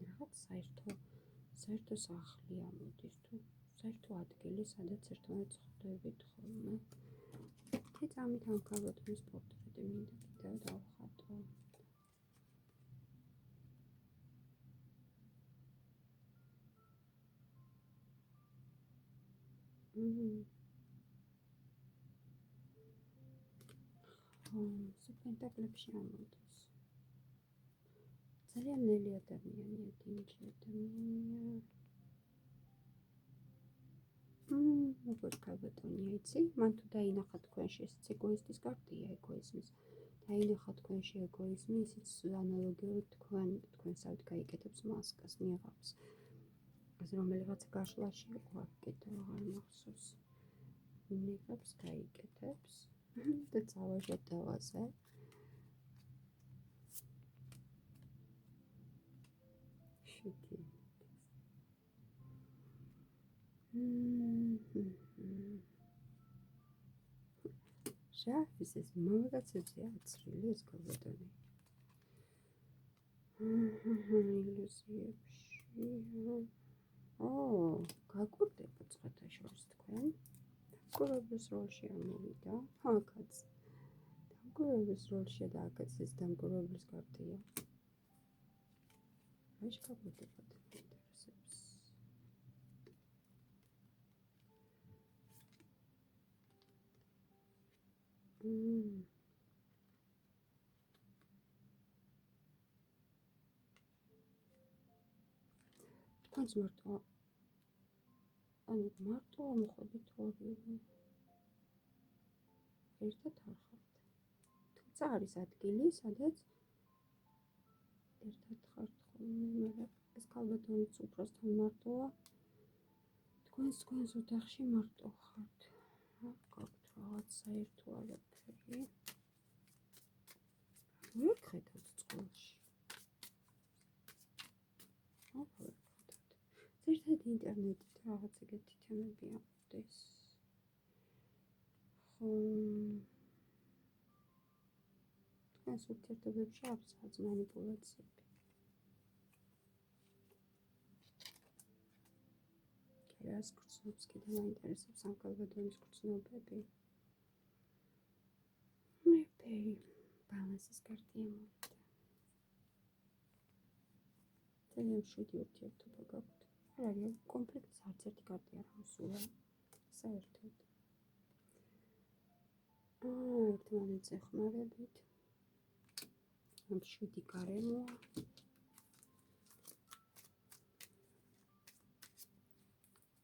რაღაც საერთო სახლი ამოდის თუ საერთო ადგილი, სადაც ერთმანეთს ხვდებით ხოლმე. თი წამით ამ ქალბატონის პორტრეტი მინდა კიდევ დავხატო. სუპენტაკლებში ამოდის. ძალიან ნელი ადამიანია, დინჯი ადამიანია. როგორც ქალბატონია, იცი? მან თუ დაინახა თქვენში, ეს ეგოისტის კარტია ეგოიზმის. დაინახა თქვენში ეგოიზმი, ისიც ანალოგიურად თქვენსავით გაიკეთებს მასკას, ნიღაბს. ეს რომელიღაცა გაშლაში იყო, კიდევ აღარ მახსოვს. ნიღაბს გაიკეთებს და წავაჟა დავაზე. შეთი. შაჰის ეს მამაკაცებზე აცრილი ეს ქალბატონი. ილუზიებში. გაკურდება წყათა შორის თქვენ. დამკვირვებლის როლში ამოვიდა. აკაც. დამკვირვებლის როლშია და აკაც ეს დამკვირვებლის კარტია. რა შეგაბოდებათ ინტერესებს. თქვენს მარტო მოხვდით ორივე. ერთად არ ხართ. თუმცა არის ადგილი, სადაც ერთად ხართ ხოლმე, მაგრამ ეს ქალბატონიც უბრალოდ მარტოა. თქვენს ოთახში მარტო ხართ. რა გაქვთ რაღაც საერთო არაფერი. ვერ ხედავთ წყვილში. ზერთად ინტერნეტით რაღაც ეგეთი თემები აღვდეს. ხო. თქვენს ურთიერთობებში აქვს რაღაც მანიპულაციები. რას გრძნობს კიდე მაინტერესებს ამ ქალბატონის გრძნობები. მეფე ბალანსის კარტი ამოვიდა. ძალიან მშვიდი ურთიერთობა გაქვთ. არ არის კონფლიქტის არც ერთი კარტი არ მოსულა. საერთოდ. ერთმანეთზე ხმარებით. მშვიდი გარემოა.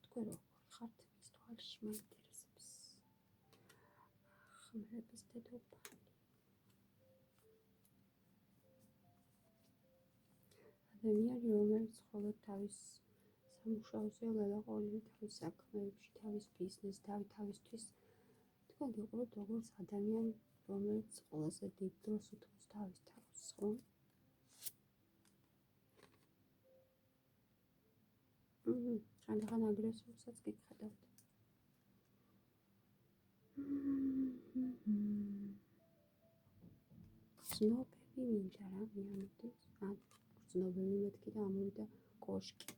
თქვენ როგორ ხართ მის თვალში მაინტერესებს. ხმარების დედოფალი. ადამიანი, რომელიც მხოლოდ თავის სამუშაოზე ლელაყოლია, თავის საქმეებში, თავის ბიზნესს, თავისთვის. თქვენ გიყურებთ როგორც ადამიანი, რომელიც ყველაზე დიდ დროს უთმობს თავის თავს, ხო? ხანდახან აგრესორსაც გიხედავთ. გრძნობები მინდა რა მიამოდის. გრძნობები მეთქი და ამოვიდა კოშკი.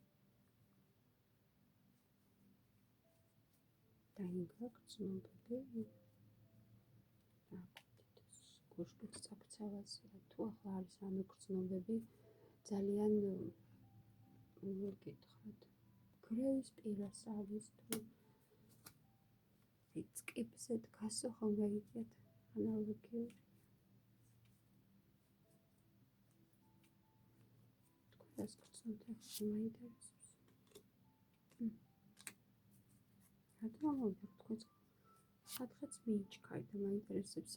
დაინგრა გრძნობები. კოშკიც წაქცევასია. თუ ახლა არის რამე გრძნობები ძალიან მოგეკითხათ. გრევის პირას არის თუ რიცკებზე დგასო ხოლმე იგეთ ანალოგიური. თქვენს გრძნობთან მაინტერესებს. რატომ ამოვიდა თქვენს სადღაც მიიჩქარით და მაინტერესებს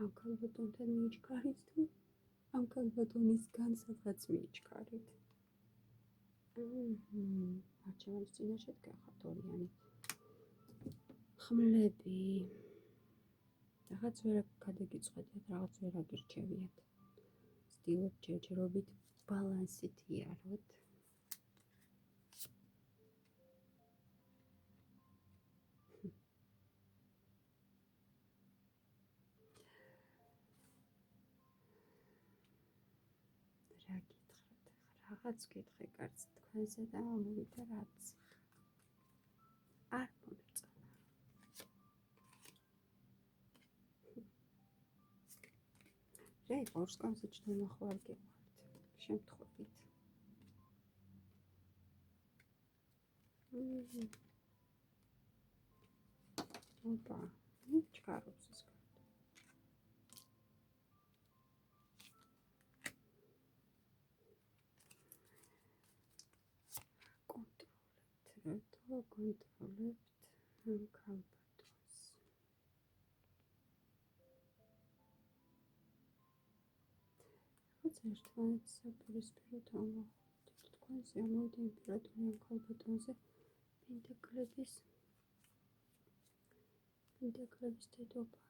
ამ ქალბატონთან მიიჩქარით თუ ამ ქალბატონისგან სადღაც მიიჩქარით. არჩევანის წინაშე დგახართ ორიანი ხმლები. რაღაც ვერ გადაგიწყვეტიათ, რაღაც ვერ აგირჩევიათ. ვცდილობთ ჯერჯერობით ბალანსით იაროთ. რა გითხრათ, რაღაც გითხე კარც თქვენზე და ამოვიდა რაც. არ მომეწონა. რა იყო ორსკამზე ჭდომა ხო არ გეყვართ შემთხვევით. ოპა, ჩქარობს ეს კარტა. კონტროლებთ ამ ქალბატონს. რაღაც ერთმანეთს საპირისპიროდ ამოხვდით. თქვენზე ამოვიდა იმპერატორი ამ ქალბატონზე პენტაკლების დედოფალი.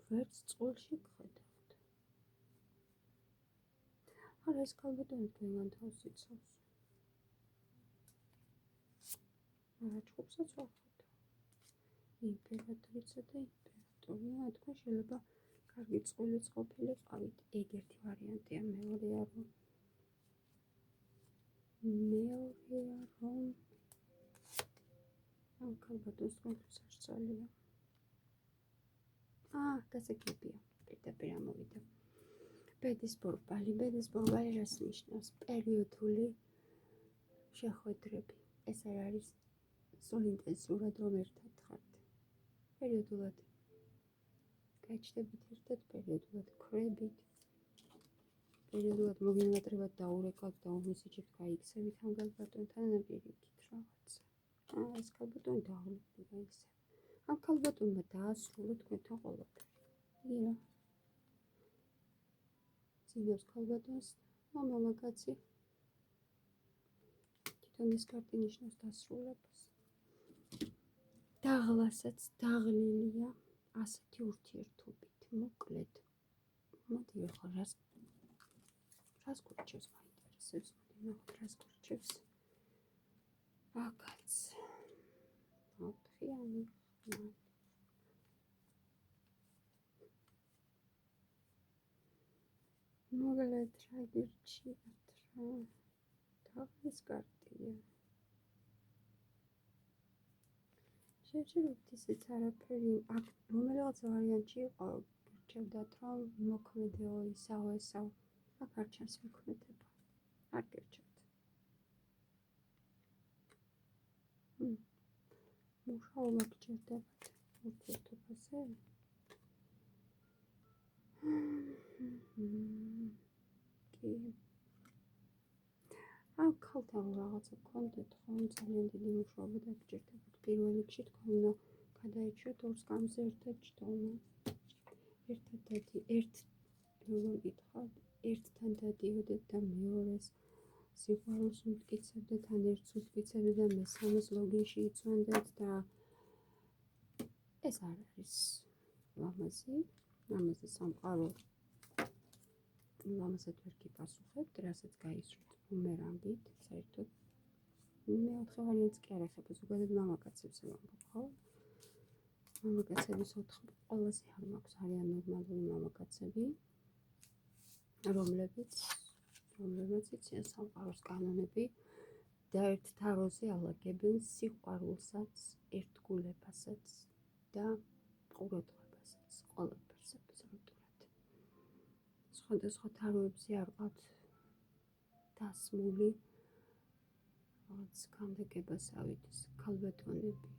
ვერც წყულში გხედავთ. არა, ეს ქალბატონი თქვენგან თავს იცავს. არა, ჭუბსაც ვახოთ. იმპერატრიცა და იმპერატორია. თქვენ შეიძლება კარგი წყვილიც ყოფილიყავით. ეგ ერთი ვარიანტია. მეორეა რომ ამ ქალბატონს თქვენთვის არ სწალია. გასაგებია. პირდაპირ ამოვიდა. ბედის ბორბალი რას ნიშნავს? პერიოდული შეხვედრები. ეს არ არის სულ ინტენსიურად რომ ერთად ხართ. პერიოდულად გაჩნდებით ერთად, პერიოდულად ხრებით, პერიოდულად მოგინატრებად დაურეკავთ და უმისიჯებთ გაიქცევით ამ ქალბატონთან და პირიქით რაღაცა. ეს ქალბატონი დაღლილია ისე. ამ ქალბატონმა დაასრულა თქვენთან ყველაფერი. ია. ძინავს ქალბატონს და მამაკაცი თვითონ ეს კარტი ნიშნავს დასრულებას. დაღლასაც დაღლილია ასეთი ურთიერთობით. მოკლედ. მოდი ახლა რას გურჩევს მაინტერესებს. მოდი ნახოთ რას გურჩევს. აკაც. ოთხიანი ხმა. მოკლედ რა გირჩიათ რა. დაღლის კარტია. შეჭირებთ ისიც არაფერი. აქ რომელიღაც ვარიანტი იყო გირჩევდათ რომ მოქმედეო ისაო ესაო. აქ არ ჩანს მოქმედება. არ გირჩევთ. მუშაობა გჭირდებათ ურთიერთობაზე. კი. აქ ქალთან რაღაცა გქონდეთ ხომ ძალიან დიდი მუშაობა და გჭირდებათ. პირველ რიგში თქვენ უნდა გადაიჭრათ ორსკამზე ერთად ჭდომა. ერთთან დადიოდეთ და მეორეს სიყვარულს უმტკიცებდეთ, ან ერთს უმტკიცებდეთ და მესამეს ლოგინში იწვენდეთ და ეს არ არის ლამაზი. ლამაზი სამყარო ლამაზად ვერ გიპასუხებთ, რასაც გაისურვეთ ბუმერანგით, საერთოდ მეოთხე ვარიანტს კი არ ეხება, ზოგადად მამაკაცებს ვამბობ, ხო? მამაკაცების 4 ყველაზე არ მაქვს, არიან ნორმალური მამაკაცები, რომლებიც იციან სამყაროს კანონები და ერთ თაროზე ალაგებენ სიყვარულსაც, ერთგულებასაც და ყურადღებასაც, ყველაფერს აბსოლუტურად. სხვადასხვა თაროებზე არ ყავთ დასმული რაღაც განდეგებასავით ქალბატონები.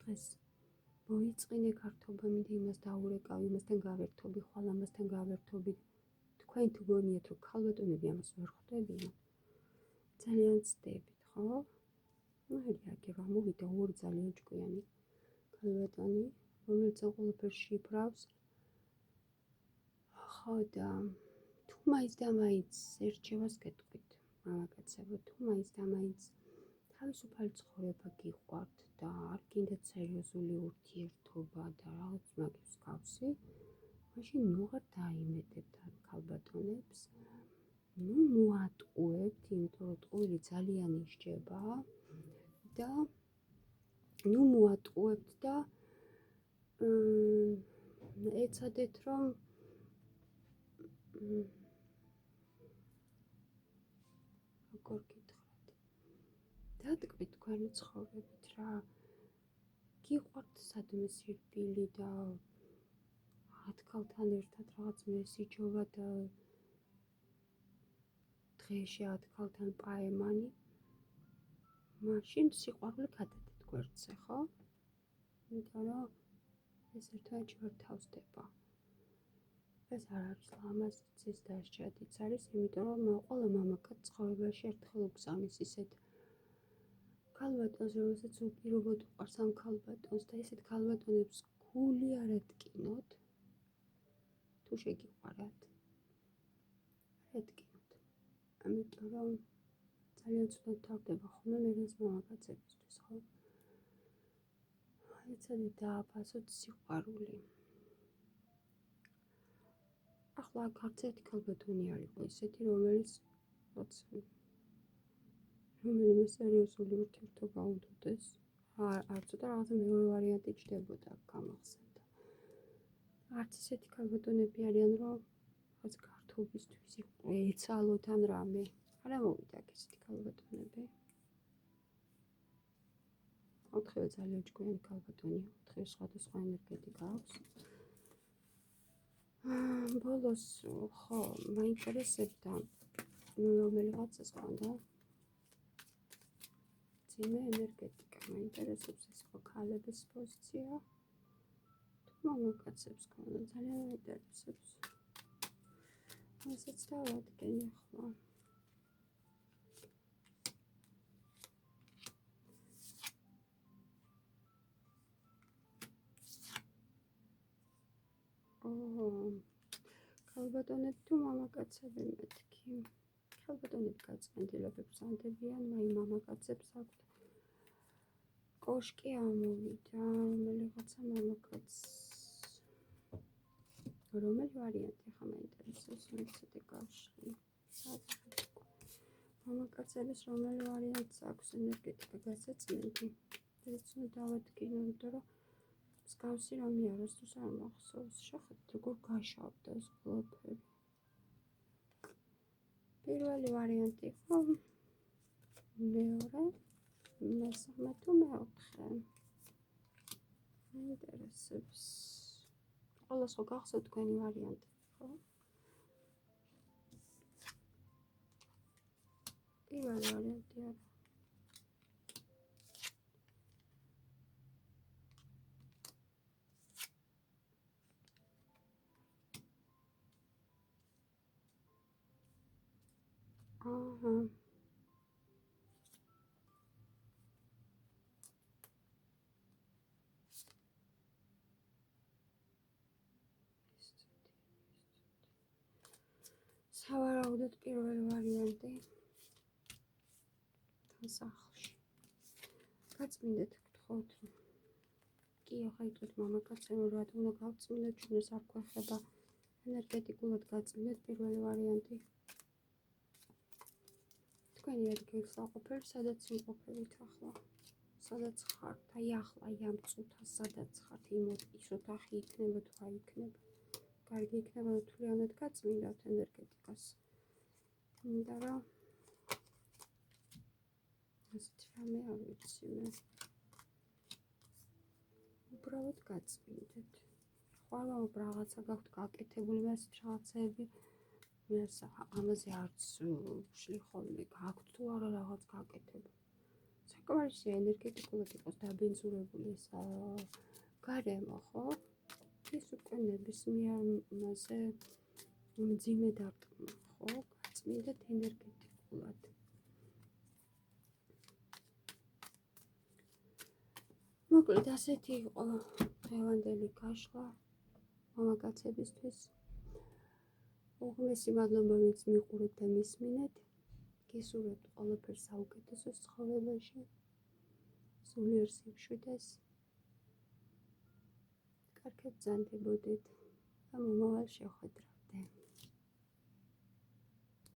დღეს მოიწყინე ქართობა, მინდა იმას დაურეკავ, იმასთან გავერთობი, ხვალ ამასთან გავერთობი. თქვენ თუ გონიათ, რომ ქალბატონები ამას ვერ ხვდებიან, ძალიან ცდებით, ხო? აგი რა მოვიდა ორი ძალიან ჭკვიანი ქალბატონი, რომელიც ყველაფერს შიფრავს. ხო და თუ მაინც და მაინც ერჩევას გეტყვით, მამაკაცებო, თუ მაინც და მაინც თავისუფალი ცხოვრება გიყვართ და არ გინდათ სერიოზული ურთიერთობა და რაღაც მაგის მსგავსი, მაშინ ნუ არ დაიმეტებთ ამ ქალბატონებს, ნუ მოატყუებთ, იმიტომ რომ ტყუილი ძალიან ისჯება და ნუ მოატყუებთ და ეცადეთ რომ როგორ გითხრათ, დატკბით თქვენი ცხოვრებით რა, გიყვართ სადმე სირბილი და 10 ქალთან ერთად რაღაც მესიჯობა და დღეში 10 ქალთან პაემანი, მაშინ სიყვარული გადადეთ გვერდზე, ხო? იმიტომ რომ ეს ერთმანეთში ვერ თავსდება. ეს არ არის ლამაზიც და სჭადიც არის, იმიტომ რომ ყველა მამაკაც ცხოვრებაში ერთხელ უგზავნის ისეთ ქალბატონს, რომელსაც უპირობოდ უყვარს ამ ქალბატონს და ისეთ ქალბატონებს გული არ ეტკინოთ, თუ შეგიყვარათ, არ ეტკინოთ. ამიტომ რომ ძალიან ცუდად თავდება ხოლმე მერეს მამაკაცებისთვის, ხო? ეცადეთ დააფასოთ სიყვარული. ახლა არც ერთი ქალბატონი არ იყო ისეთი, რომელიც რომელიმე სერიოზული ურთიერთობა უნდოდეს. არც ούτε რაღაცა მეორე ვარიანტი ჩდებოდა გამახსენდა. არც ისეთი ქალბატონები არიან, რომ რაღაც გართობისთვის ეცალოთ ან რამე. არა მოვიდა ესეთი ქალბატონები. 4-ე ძალიან ჭკვიანი ქალბატონია, 4-ე სხვადასხვა ენერგეტიკა აქვს. ბოლოს ხო, მაინტერესებდა რომელიღაცას ხონდა ძიმე ენერგეტიკა, მაინტერესებს ეს ხო ქალების პოზიცია თუ მამაკაცებს ხონდა, ძალიან მაინტერესებს. მასაც დავადგენ ახლა. ქალბატონები თუ მამაკაცები მეთქი. ქალბატონები გაწმენდილებებს ანდებიან, მამაკაცებს აქვთ კოშკი ამოვიდა, რომელიღაცა მამაკაც. რომელი ვარიანტი ახლა მაინტერესებს, მეცადე გავშლი. მამაკაცების რომელი ვარიანტს აქვს ენერგეტიკა გასაწმენდი. ეს უნდა დავადგინო, იმიტომ რომ მსგავსი რამე არასდროს არ მახსოვს. შეხედეთ, როგორ გაშავდა ეს ყველაფერი. პირველი ვარიანტი იყო მეორე, მესამე თუ მეოთხე. მაინტერესებს. ყველას ხო გახსოვთ თქვენი ვარიანტი, ხო? პირველი ვარიანტი არა. აჰა. სავარაუდოდ პირველი ვარიანტი სახლში. გაწმინდეთ გთხოვთ. კი, ახლა იტყვით მამაკაცებო, რატომ უნდა გავწმინდეთ, ჩვენს არ გვეხება. ენერგეტიკულად გაწმინდეთ პირველი ვარიანტი. თქვენი ადგილს აყოფილი, სადაც იმყოფებით ახლა. სადაც ხართ, აი ახლა, აი ამ წუთას, სადაც ხართ, ის ოთახი იქნება თუ არ იქნება. კარგი იქნება, რომ თვლიანად გაწმინდათ ენერგეტიკას. მინდა რომ ასეთ რამე არ ვიცი მე. უბრალოდ გაწმინდეთ. ხვალ რაღაცა გაქვთ გაკეთებული, მე ასეთ რაღაცეები მე ამაზე არც ვშლი ხოლმე, გაქვთ თუ არა რაღაც გაკეთებული. საკმარისია ენერგეტიკულად იყოს დაბინძურებული ეს გარემო, ხო? ის უკვე ნებისმიერ მასე მძიმე დარტყმა, ხო? გაწმინდეთ ენერგეტიკულად. მოკლედ ასეთი იყო დღევანდელი გაშლა მამაკაცებისთვის. უღმესი მადლობა ვინც მიყურეთ და მისმინეთ. გისურვებთ ყველაფერს საუკეთესოს ცხოვრებაში. სულიერ სიმშვიდეს. კარგად ბრძანდებოდეთ და მომავალ შეხვედრამდე.